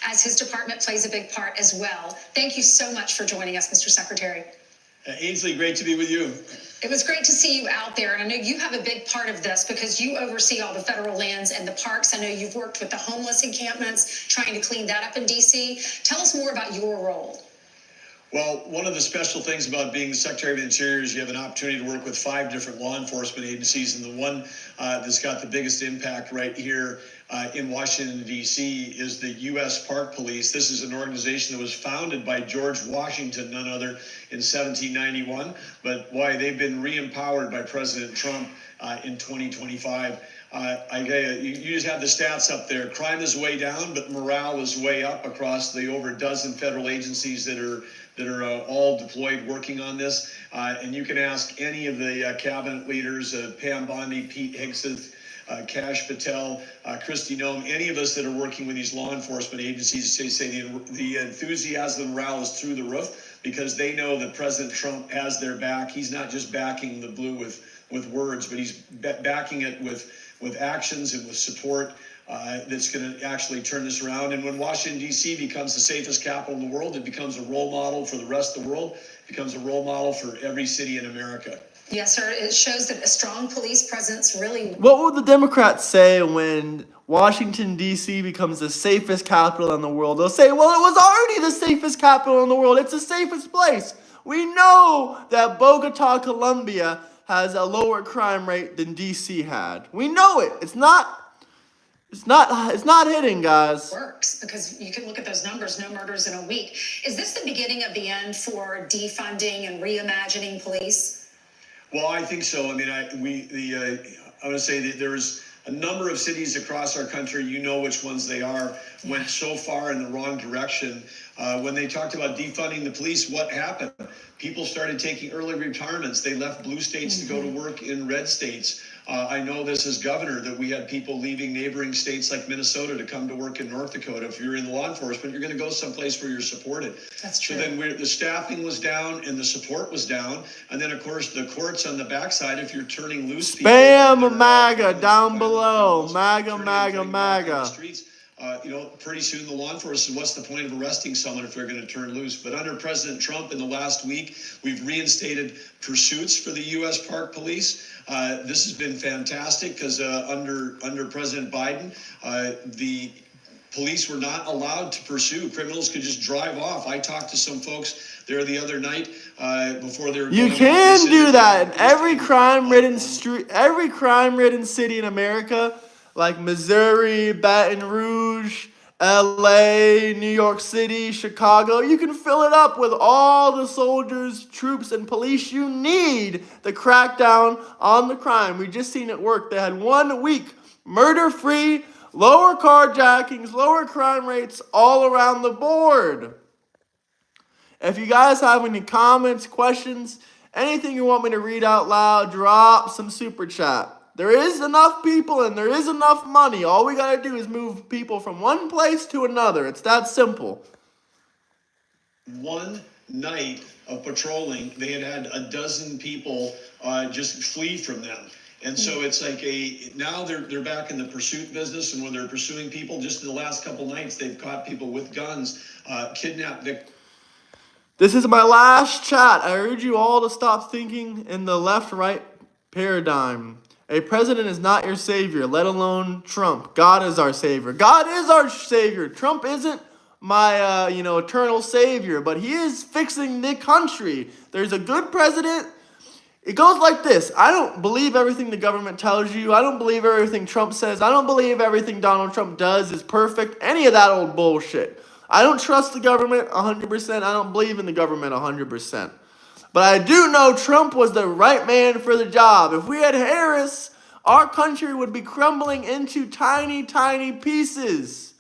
as his department plays a big part as well. Thank you so much for joining us, Mr. Secretary. Ainsley, great to be with you. It was great to see you out there, and I know you have a big part of this because you oversee all the federal lands and the parks. I know you've worked with the homeless encampments, trying to clean that up in D.C. Tell us more about your role. Well, one of the special things about being the Secretary of the Interior is you have an opportunity to work with 5 different law enforcement agencies, and the one that's got the biggest impact right here in Washington, D.C. is the U.S. Park Police. This is an organization that was founded by George Washington, none other, in 1791, but why they've been re-empowered by President Trump in 2025. You just have the stats up there. Crime is way down, but morale is way up across the over a dozen federal agencies that are all deployed working on this. And you can ask any of the cabinet leaders, Pam Bondi, Pete Hegseth, Kash Patel, Kristi Noem, any of us that are working with these law enforcement agencies, say the enthusiasm and morale is through the roof because they know that President Trump has their back. He's not just backing the blue with words, but he's backing it with actions and with support that's going to actually turn this around. And when Washington, D.C. becomes the safest capital in the world, it becomes a role model for the rest of the world. It becomes a role model for every city in America. Yes, sir. It shows that a strong police presence really... What will the Democrats say when Washington, D.C. becomes the safest capital in the world? They'll say, well, it was already the safest capital in the world. It's the safest place. We know that Bogota, Colombia has a lower crime rate than D.C. had. We know it. It's not hitting, guys. Works because you can look at those numbers, no murders in a week. Is this the beginning of the end for defunding and reimagining police? Well, I think so. I mean, I want to say that there's a number of cities across our country, you know which ones they are, went so far in the wrong direction. When they talked about defunding the police, what happened? People started taking early retirements. They left blue states to go to work in red states. I know this as governor that we had people leaving neighboring states like Minnesota to come to work in North Dakota. If you're in law enforcement, you're going to go someplace where you're supported. That's true. So then the staffing was down and the support was down. And then, of course, the courts on the backside, if you're turning loose people. Spam MAGA down below. MAGA, MAGA, MAGA. Pretty soon the law enforcement, what's the point of arresting someone if they're going to turn loose? But under President Trump in the last week, we've reinstated pursuits for the U.S. Park Police. This has been fantastic because under President Biden, the police were not allowed to pursue. Criminals could just drive off. I talked to some folks there the other night before they were. You can do that in every crime-ridden city in America. Like Missouri, Baton Rouge, LA, New York City, Chicago. You can fill it up with all the soldiers, troops, and police you need to crack down on the crime. We just seen it work. They had 1 week murder-free, lower carjackings, lower crime rates all around the board. If you guys have any comments, questions, anything you want me to read out loud, drop some super chat. There is enough people and there is enough money. All we got to do is move people from one place to another. It's that simple. One night of patrolling, they had a dozen people just flee from them. And so it's like now they're back in the pursuit business, and when they're pursuing people, just in the last couple nights, they've caught people with guns, kidnapped. This is my last chat. I urge you all to stop thinking in the left-right paradigm. A president is not your savior, let alone Trump. God is our savior. God is our savior. Trump isn't my, eternal savior, but he is fixing the country. There's a good president. It goes like this. I don't believe everything the government tells you. I don't believe everything Trump says. I don't believe everything Donald Trump does is perfect. Any of that old bullshit. I don't trust the government 100%. I don't believe in the government 100%. But I do know Trump was the right man for the job. If we had Harris, our country would be crumbling into tiny, tiny pieces.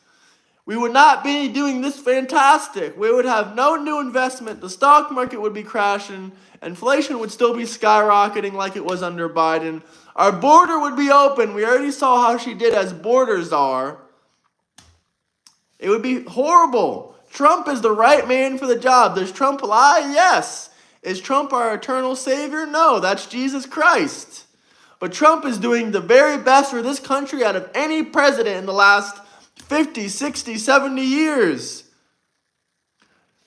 We would not be doing this fantastic. We would have no new investment. The stock market would be crashing. Inflation would still be skyrocketing like it was under Biden. Our border would be open. We already saw how she did as borders are. It would be horrible. Trump is the right man for the job. Does Trump lie? Yes. Is Trump our eternal savior? No, that's Jesus Christ. But Trump is doing the very best for this country out of any president in the last 50, 60, 70 years.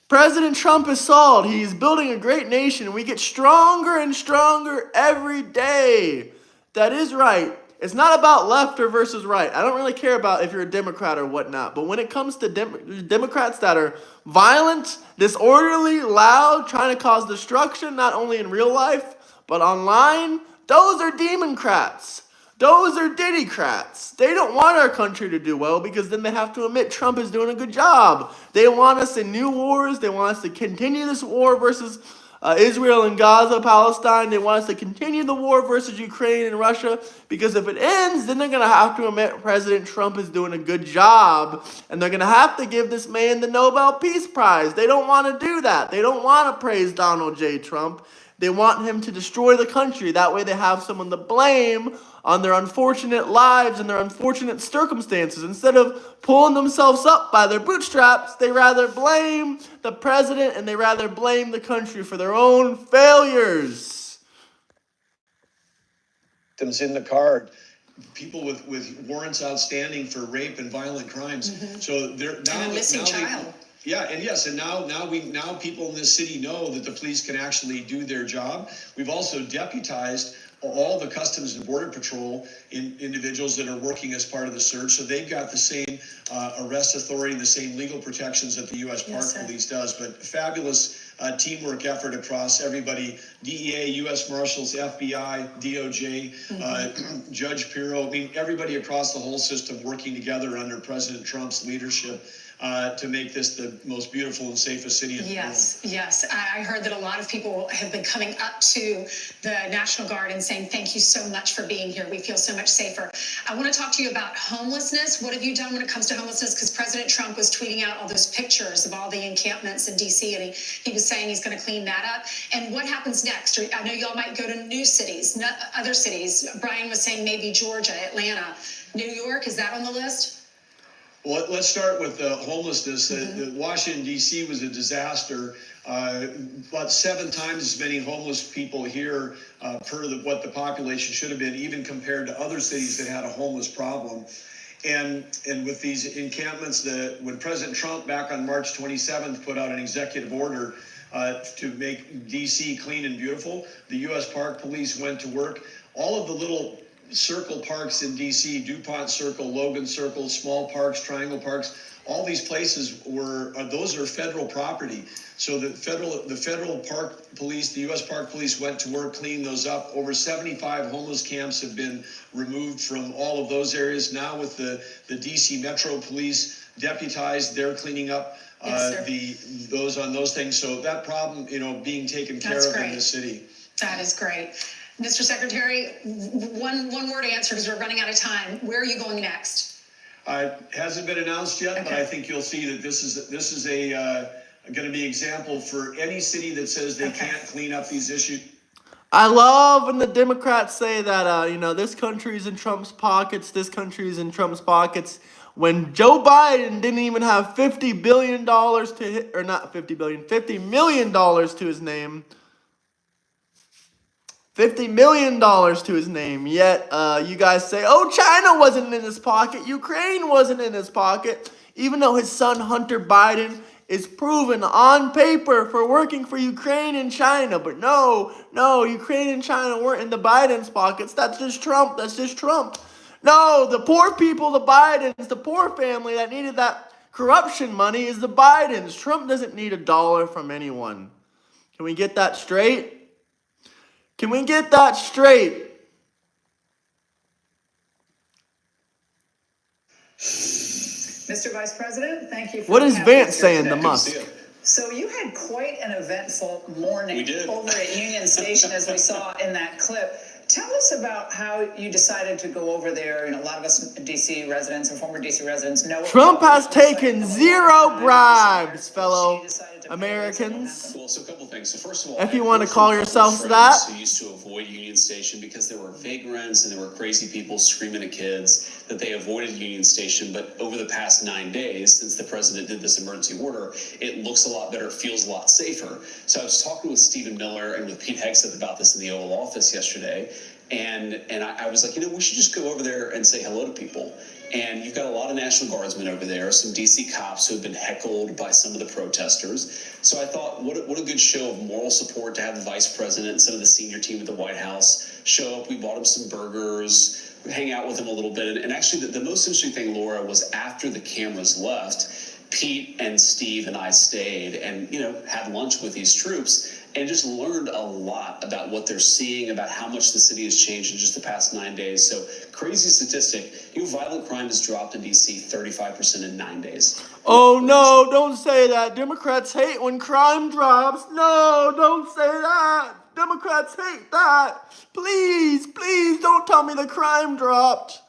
President Trump is solid. He's building a great nation. We get stronger and stronger every day. That is right. It's not about left or versus right. I don't really care about if you're a Democrat or whatnot. But when it comes to Democrats that are violent, disorderly, loud, trying to cause destruction, not only in real life, but online, those are Democrats. Those are Diddycrats. They don't want our country to do well because then they have to admit Trump is doing a good job. They want us in new wars. They want us to continue this war versus Israel and Gaza, Palestine. They want us to continue the war versus Ukraine and Russia because if it ends, then they're going to have to admit President Trump is doing a good job and they're going to have to give this man the Nobel Peace Prize. They don't want to do that. They don't want to praise Donald J. Trump. They want him to destroy the country. That way they have someone to blame on their unfortunate lives and their unfortunate circumstances. Instead of pulling themselves up by their bootstraps, they rather blame the president and they rather blame the country for their own failures. Victims in the card, people with warrants outstanding for rape and violent crimes. So they're now And a missing child. Yeah, and yes, and now people in this city know that the police can actually do their job. We've also deputized all the Customs and Border Patrol individuals that are working as part of the search, so they've got the same arrest authority and the same legal protections that the U.S. Park Police does. But fabulous teamwork effort across everybody: DEA, U.S. Marshals, FBI, DOJ, Judge Pirro. I mean, everybody across the whole system working together under President Trump's leadership to make this the most beautiful and safest city in the world. Yes. I heard that a lot of people have been coming up to the National Guard and saying, thank you so much for being here. We feel so much safer. I want to talk to you about homelessness. What have you done when it comes to homelessness? Because President Trump was tweeting out all those pictures of all the encampments in D.C. and he was saying he's going to clean that up. And what happens next? I know y'all might go to new cities, not other cities. Brian was saying maybe Georgia, Atlanta, New York. Is that on the list? Well, let's start with homelessness. Washington, D.C. was a disaster. About 7 times as many homeless people here per what the population should have been, even compared to other cities that had a homeless problem. And with these encampments, when President Trump back on March 27th put out an executive order to make D.C. clean and beautiful, the U.S. Park Police went to work. All of the little circle parks in DC, DuPont Circle, Logan Circle, small parks, triangle parks, all these places those are federal property. So the federal park police, the U.S. Park Police went to work cleaning those up. Over 75 homeless camps have been removed from all of those areas. Now with the DC Metro Police deputized, they're cleaning up those things. So that problem, being taken care of in the city. That is great. Mr. Secretary, one word answer because we're running out of time. Where are you going next? It hasn't been announced yet, but I think you'll see that this is going to be example for any city that says they can't clean up these issues. I love when the Democrats say that, this country's in Trump's pockets, this country's in Trump's pockets. when Joe Biden didn't even have $50 billion to hit, or not 50 billion, $50 million to his name. $50 million to his name. Yet, you guys say, oh, China wasn't in his pocket. Ukraine wasn't in his pocket. Even though his son, Hunter Biden, is proven on paper for working for Ukraine and China. But no, Ukraine and China weren't in the Biden's pockets. That's just Trump. No, the poor people, the Bidens, the poor family that needed that corruption money is the Bidens. Trump doesn't need $1 from anyone. Can we get that straight? Can we get that straight? Mr. Vice President, thank you for What is Vance saying to Musk? So you had quite an eventful morning over at Union Station, as we saw in that clip. Tell us about how you decided to go over there. You know, a lot of us DC residents or former DC residents know Trump has taken 0 bribes, fellow Americans. Well, so a couple things. So first of all, if you want to call yourselves that, who used to avoid Union Station because there were vagrants and there were crazy people screaming at kids, that they avoided Union Station. But over the past 9 days, since the president did this emergency order, it looks a lot better, it feels a lot safer. So I was talking with Stephen Miller and with Pete Hegseth about this in the Oval Office yesterday. And I was like, we should just go over there and say hello to people. And you've got a lot of National Guardsmen over there, some DC cops who have been heckled by some of the protesters. So I thought, what a good show of moral support to have the vice president and some of the senior team at the White House show up. We bought him some burgers, hang out with him a little bit. And actually, the most interesting thing, Laura, was after the cameras left, Pete and Steve and I stayed and, had lunch with these troops and just learned a lot about what they're seeing, about how much the city has changed in just the past 9 days. So crazy statistic, violent crime has dropped in DC 35% in 9 days. Oh no, don't say that. Democrats hate when crime drops. No, don't say that. Democrats hate that. Please, don't tell me the crime dropped.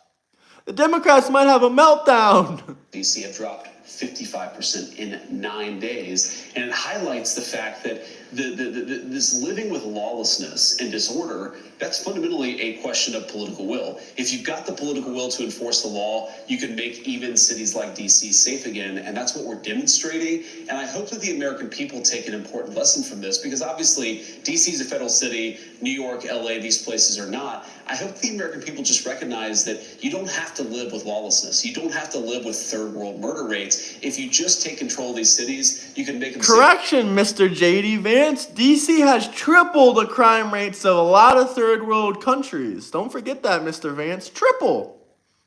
The Democrats might have a meltdown. DC have dropped 55% in 9 days. And it highlights the fact that this living with lawlessness and disorder, that's fundamentally a question of political will. If you've got the political will to enforce the law, you can make even cities like DC safe again. And that's what we're demonstrating. And I hope that the American people take an important lesson from this, because obviously DC is a federal city, New York, LA, these places are not. I hope the American people just recognize that you don't have to live with lawlessness. You don't have to live with third world murder rates. If you just take control of these cities, you can make them Correction, Mr. J.D. Vance. DC has triple the crime rates of a lot of third world countries. Don't forget that, Mr. Vance. Triple.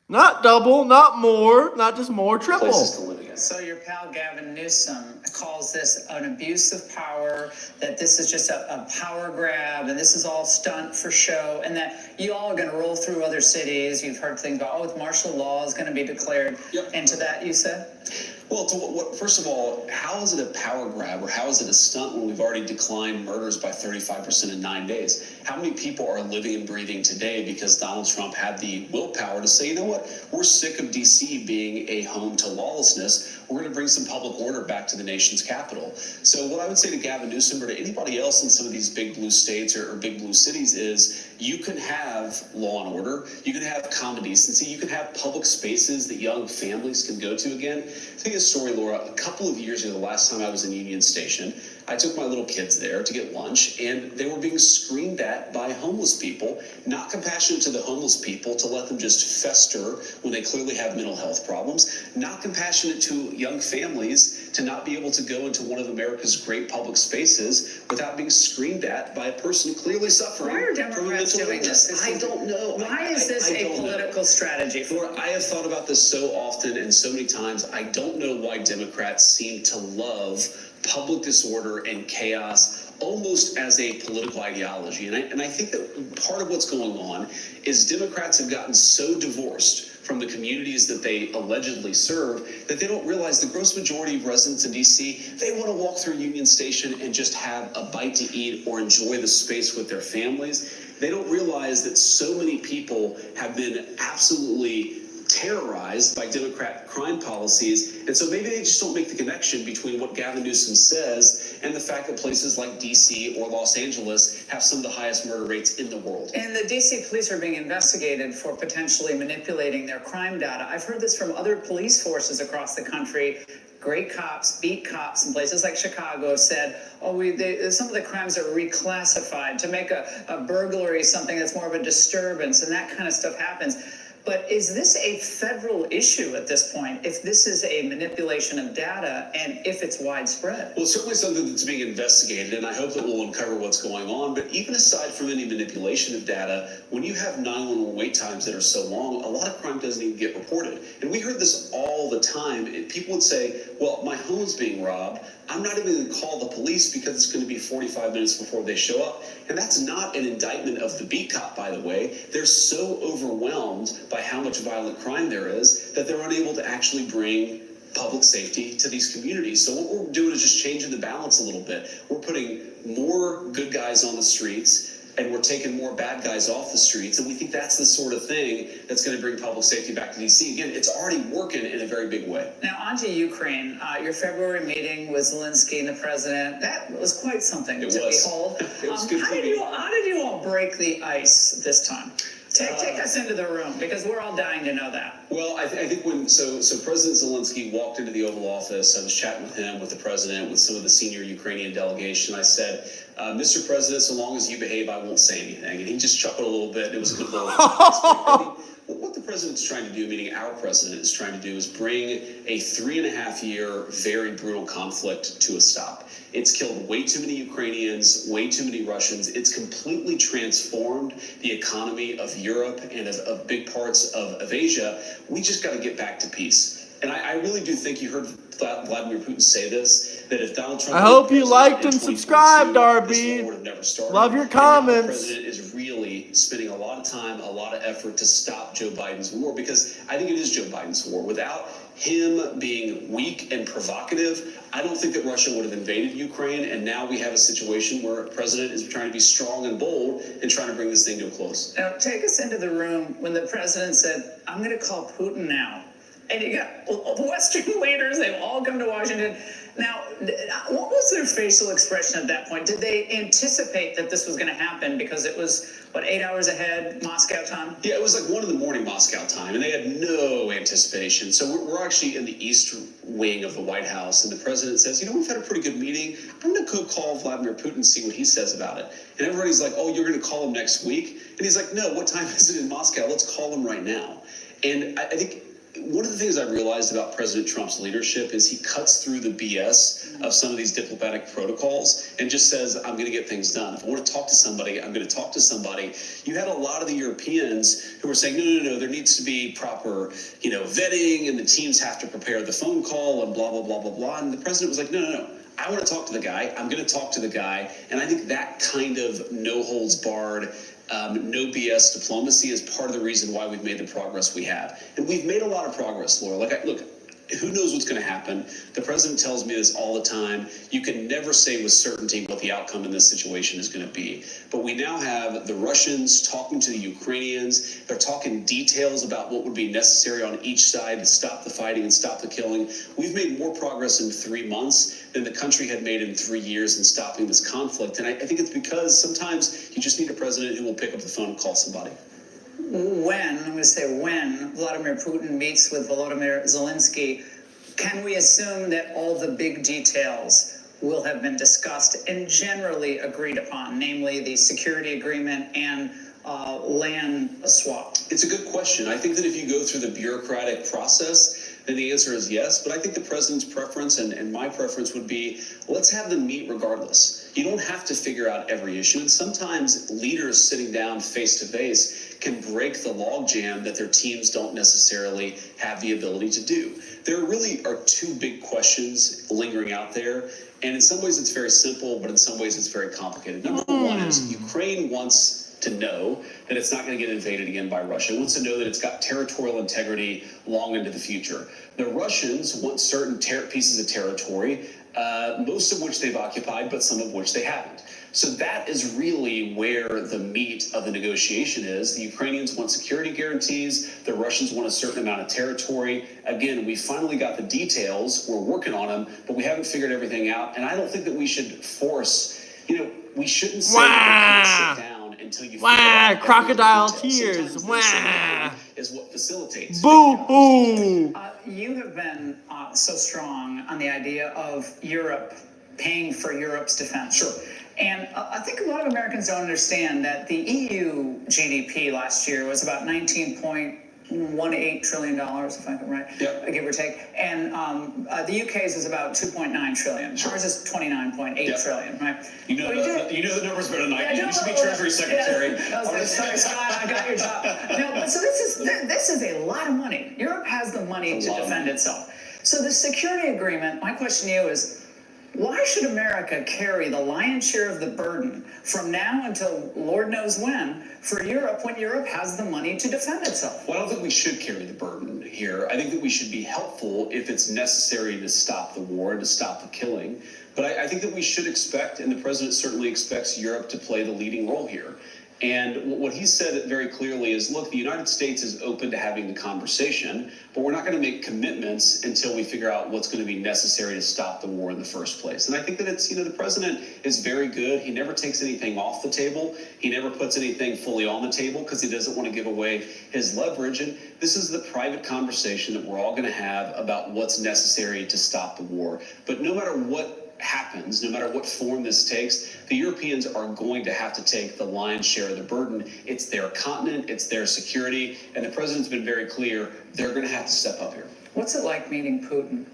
Not double, not more, not just more, triple. So your pal Gavin Newsom calls this an abuse of power, that this is just a power grab, and this is all stunt for show, and that you all are going to roll through other cities. You've heard things about, martial law is going to be declared. Yep. Into that, you said? Well, first of all, how is it a power grab or how is it a stunt when we've already declined murders by 35% in 9 days? How many people are living and breathing today because Donald Trump had the willpower to say, you know what, we're sick of DC being a home to lawlessness. We're going to bring some public order back to the nation's capital. So what I would say to Gavin Newsom or to anybody else in some of these big blue states or big blue cities is you can have law and order, you can have common decency, you can have public spaces that young families can go to again. Think of a story, Laura. A couple of years ago, the last time I was in Union Station, I took my little kids there to get lunch, and they were being screamed at by homeless people. Not compassionate to the homeless people to let them just fester when they clearly have mental health problems. Not compassionate to young families to not be able to go into one of America's great public spaces without being screamed at by a person clearly suffering. Why are Democrats doing this? I don't know. Why is this a political strategy? Laura, I have thought about this so often and so many times. I don't know why Democrats seem to love public disorder and chaos almost as a political ideology. And I think that part of what's going on is Democrats have gotten so divorced from the communities that they allegedly serve that they don't realize the gross majority of residents in DC, they want to walk through Union Station and just have a bite to eat or enjoy the space with their families. They don't realize that so many people have been absolutely terrorized by Democrat crime policies. And so maybe they just don't make the connection between what Gavin Newsom says and the fact that places like DC or Los Angeles have some of the highest murder rates in the world. And the DC police are being investigated for potentially manipulating their crime data. I've heard this from other police forces across the country. Great cops, beat cops in places like Chicago have said, some of the crimes are reclassified to make a burglary something that's more of a disturbance, and that kind of stuff happens. But is this a federal issue at this point, if this is a manipulation of data and if it's widespread? Well, it's certainly something that's being investigated, and I hope that we'll uncover what's going on. But even aside from any manipulation of data, when you have 911 wait times that are so long, a lot of crime doesn't even get reported. And we heard this all the time. People would say, well, my home's being robbed. I'm not even going to call the police because it's going to be 45 minutes before they show up. And that's not an indictment of the beat cop, by the way. They're so overwhelmed by how much violent crime there is that they're unable to actually bring public safety to these communities. So what we're doing is just changing the balance a little bit. We're putting more good guys on the streets and we're taking more bad guys off the streets. And we think that's the sort of thing that's going to bring public safety back to DC. Again, it's already working in a very big way. Now, on to Ukraine. Your February meeting with Zelensky and the president, that was quite something to behold. It was good. How did you all break the ice this time? Take us into the room, because we're all dying to know that. Well, I think so President Zelensky walked into the Oval Office. I was chatting with him, with the president, with some of the senior Ukrainian delegation. I said, Mr. President, so long as you behave, I won't say anything. And he just chuckled a little bit. It was a good little. What the president's trying to do, meaning our president is trying to do, is bring a 3.5-year very brutal conflict to a stop. It's killed way too many Ukrainians, way too many Russians. It's completely transformed the economy of Europe and of big parts of Asia. We just got to get back to peace. And I really do think you heard Vladimir Putin say this, that if Donald Trump... I hope you liked and subscribed, Darby. Love your comments. The president is really spending a lot of time, a lot of effort to stop Joe Biden's war, because I think it is Joe Biden's war. Without him being weak and provocative, I don't think that Russia would have invaded Ukraine, and now we have a situation where a president is trying to be strong and bold and trying to bring this thing to a close. Now, take us into the room when the president said, I'm going to call Putin now. And you got Western leaders, they've all come to Washington. Now, what was their facial expression at that point? Did they anticipate that this was going to happen? Because it was, 8 hours ahead, Moscow time? Yeah, it was like 1 a.m. Moscow time, and they had no anticipation. So we're actually in the east wing of the White House, and the president says, we've had a pretty good meeting. I'm going to go call Vladimir Putin and see what he says about it. And everybody's like, oh, you're going to call him next week? And he's like, no, what time is it in Moscow? Let's call him right now. And I think one of the things I realized about President Trump's leadership is he cuts through the BS of some of these diplomatic protocols and just says, I'm going to get things done. If I want to talk to somebody, I'm going to talk to somebody. You had a lot of the Europeans who were saying, no, there needs to be proper, vetting, and the teams have to prepare the phone call and blah, blah, blah, blah, blah. And the president was like, no. I want to talk to the guy. I'm going to talk to the guy. And I think that kind of no holds barred, no BS diplomacy is part of the reason why we've made the progress we have. And we've made a lot of progress, Laura. Look, who knows what's going to happen? The president tells me this all the time. You can never say with certainty what the outcome in this situation is going to be. But we now have the Russians talking to the Ukrainians. They're talking details about what would be necessary on each side to stop the fighting and stop the killing. We've made more progress in 3 months than the country had made in 3 years in stopping this conflict. And I think it's because sometimes you just need a president who will pick up the phone and call somebody. When Vladimir Putin meets with Volodymyr Zelensky, can we assume that all the big details will have been discussed and generally agreed upon, namely the security agreement and land swap? It's a good question. I think that if you go through the bureaucratic process, then the answer is yes. But I think the president's preference and my preference would be, let's have them meet regardless. You don't have to figure out every issue. And sometimes leaders sitting down face to face can break the logjam that their teams don't necessarily have the ability to do. There really are 2 big questions lingering out there. And in some ways it's very simple, but in some ways it's very complicated. Number one is Ukraine wants to know that it's not going to get invaded again by Russia. It wants to know that it's got territorial integrity long into the future. The Russians want certain pieces of territory most of which they've occupied, but some of which they haven't. So that is really where the meat of the negotiation is. The Ukrainians want security guarantees. The Russians want a certain amount of territory. Again, we finally got the details. We're working on them, but we haven't figured everything out. And I don't think that we should force, we shouldn't say that we can't sit down until you figure out crocodile details. tears. Sometimes is what facilitates. Boo-hoo. You have been so strong on the idea of Europe paying for Europe's defense. Sure. And I think a lot of Americans don't understand that the EU GDP last year was about $19.18 trillion, if I'm right, give or take. And the UK's is about $2.9 trillion. Ours is $29.8 trillion, right? You know the numbers better than I do. You should be Treasury Secretary. Sorry, Scott, I got your job. No, but so this is a lot of money. Europe has the money to defend itself. So the security agreement, my question to you is, why should America carry the lion's share of the burden from now until Lord knows when for Europe when Europe has the money to defend itself? Well, I don't think we should carry the burden here. I think that we should be helpful if it's necessary to stop the war, to stop the killing. But I think that we should expect, and the president certainly expects, Europe to play the leading role here. And what he said very clearly is, look, the United States is open to having the conversation, but we're not going to make commitments until we figure out what's going to be necessary to stop the war in the first place. And I think that it's, the president is very good. He never takes anything off the table. He never puts anything fully on the table because he doesn't want to give away his leverage. And this is the private conversation that we're all going to have about what's necessary to stop the war. But no matter what happens, no matter what form this takes, the Europeans are going to have to take the lion's share of the burden. It's their continent, it's their security, and the president's been very clear, they're going to have to step up here. What's it like meeting Putin?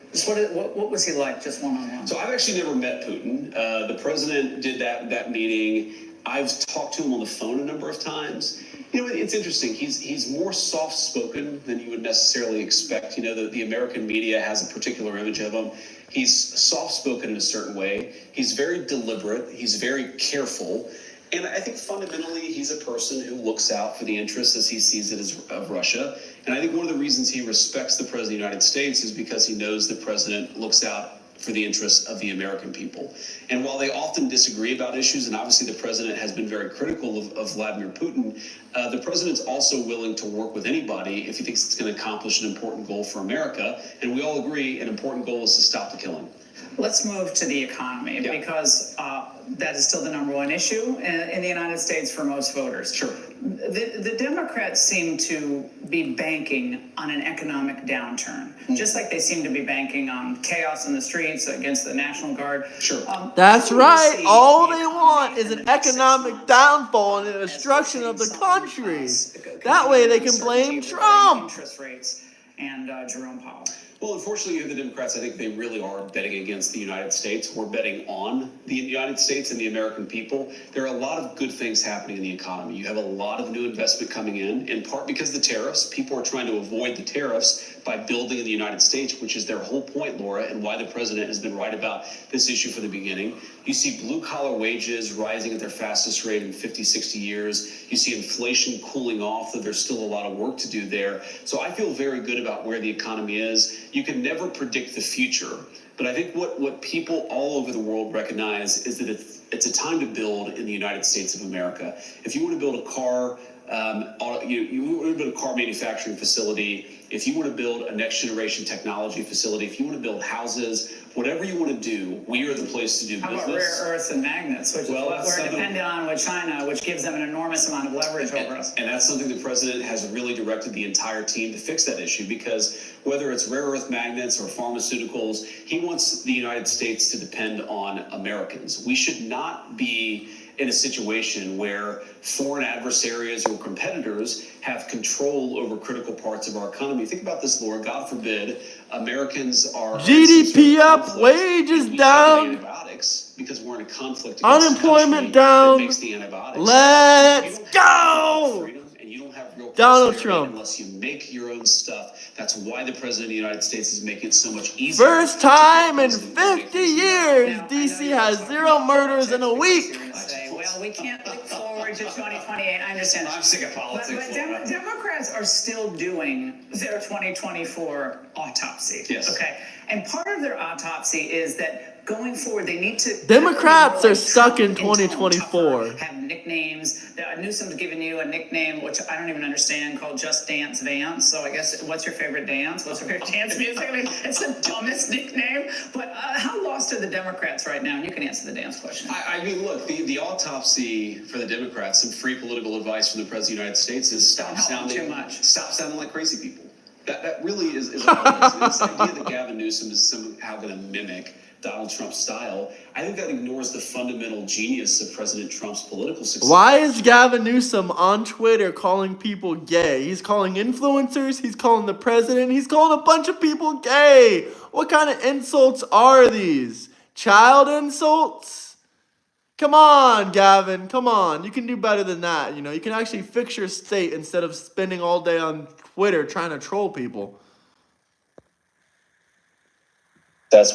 What was he like, just one-on-one? So I've actually never met Putin. The president did that meeting. I've talked to him on the phone a number of times. It's interesting. He's more soft-spoken than you would necessarily expect. The American media has a particular image of him. He's soft-spoken in a certain way. He's very deliberate. He's very careful. And I think fundamentally he's a person who looks out for the interests as he sees it of Russia. And I think one of the reasons he respects the President of the United States is because he knows the President looks out for the interests of the American people. And while they often disagree about issues, and obviously the president has been very critical of Vladimir Putin, the president's also willing to work with anybody if he thinks it's going to accomplish an important goal for America. And we all agree an important goal is to stop the killing. Let's move to the economy because that is still the number one issue in the United States for most voters. Sure. The Democrats seem to be banking on an economic downturn, just like they seem to be banking on chaos in the streets against the National Guard. Sure. That's right. All they want is an economic downfall and the destruction of the country. That way they can blame Trump. Interest rates and Jerome Powell. Well, unfortunately, the Democrats, I think they really are betting against the United States. We're betting on the United States and the American people. There are a lot of good things happening in the economy. You have a lot of new investment coming in part because of the tariffs. People are trying to avoid the tariffs by building in the United States, which is their whole point, Laura, and why the president has been right about this issue from the beginning. You see blue-collar wages rising at their fastest rate in 50, 60 years. You see inflation cooling off, though there's still a lot of work to do there. So I feel very good about where the economy is. You can never predict the future, but I think what people all over the world recognize is that it's a time to build in the United States of America. If you want to build a car, you want to build a car manufacturing facility, if you want to build a next generation technology facility, if you want to build houses, whatever you want to do, we are the place to do business. How about rare earths and magnets, which we're dependent on with China, which gives them an enormous amount of leverage over us. And that's something the president has really directed the entire team to fix that issue, because whether it's rare earth magnets or pharmaceuticals, he wants the United States to depend on Americans. We should not be in a situation where foreign adversaries or competitors have control over critical parts of our economy. Think about this, Laura. God forbid Americans are GDP up, wages down, antibiotics because we're in a conflict. Unemployment down. Makes the antibiotics. Let's go. And you don't have real Donald Trump. Unless you make your own stuff. That's why the president of the United States is making it so much easier. First time in 50 years, DC has 0 murders in a week. Well, we can't look forward forward to 2028. I understand. I'm sick of politics. But Democrats are still doing their 2024 autopsy. Yes. Okay. And part of their autopsy is that going forward, they need to. Democrats are stuck in 2024. Have nicknames. Newsom's given you a nickname, which I don't even understand, called Just Dance Vance. So I guess, what's your favorite dance? What's your favorite dance music? I mean, it's the dumbest nickname. But how lost are the Democrats right now? And you can answer the dance question. I mean, look, the autopsy for the Democrats, some free political advice from the President of the United States is stop sounding like crazy people. That really is all it is. This idea that Gavin Newsom is somehow going to mimic Donald Trump's style, I think that ignores the fundamental genius of President Trump's political success. Why is Gavin Newsom on Twitter calling people gay? He's calling influencers, he's calling the president, he's calling a bunch of people gay. What kind of insults are these? Child insults? Come on, Gavin, come on. You can do better than that. You know, you can actually fix your state instead of spending all day on Twitter trying to troll people.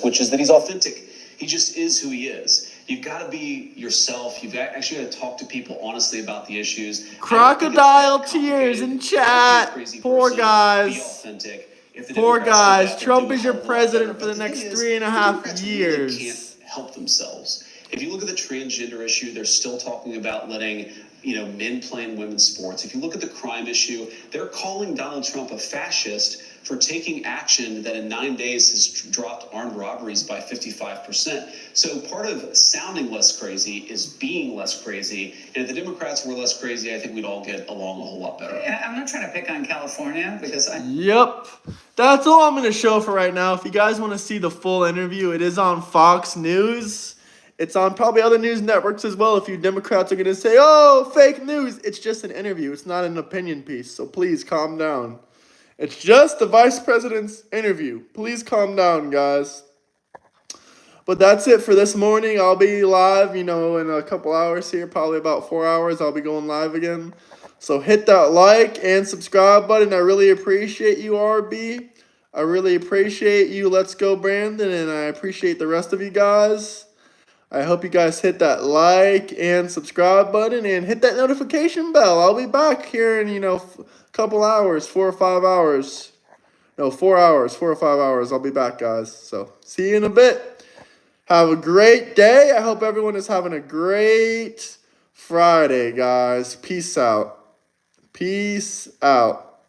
Which is that he's authentic. He just is who he is. You've got to be yourself. You've actually got to talk to people honestly about the issues. Crocodile tears in chat. Poor guys. Be authentic. Poor guys. Trump is your president for the next 3.5 years. Really can't help themselves. If you look at the transgender issue, they're still talking about letting men play in women's sports. If you look at the crime issue, they're calling Donald Trump a fascist for taking action that in 9 days has dropped armed robberies by 55%. So part of sounding less crazy is being less crazy. And if the Democrats were less crazy, I think we'd all get along a whole lot better. I'm not trying to pick on California because Yep. That's all I'm going to show for right now. If you guys want to see the full interview, it is on Fox News. It's on probably other news networks as well. If you Democrats are going to say, oh, fake news, it's just an interview. It's not an opinion piece. So please calm down. It's just the vice president's interview. Please calm down, guys. But that's it for this morning. I'll be live, in a couple hours here, probably about 4 hours. I'll be going live again. So hit that like and subscribe button. I really appreciate you, RB. I really appreciate you, Let's Go Brandon, and I appreciate the rest of you guys. I hope you guys hit that like and subscribe button and hit that notification bell. I'll be back here in, a couple hours, 4 or 5 hours. No, 4 hours, 4 or 5 hours. I'll be back, guys. So see you in a bit. Have a great day. I hope everyone is having a great Friday, guys. Peace out. Peace out.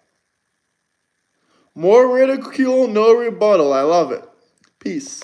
More ridicule, no rebuttal. I love it. Peace.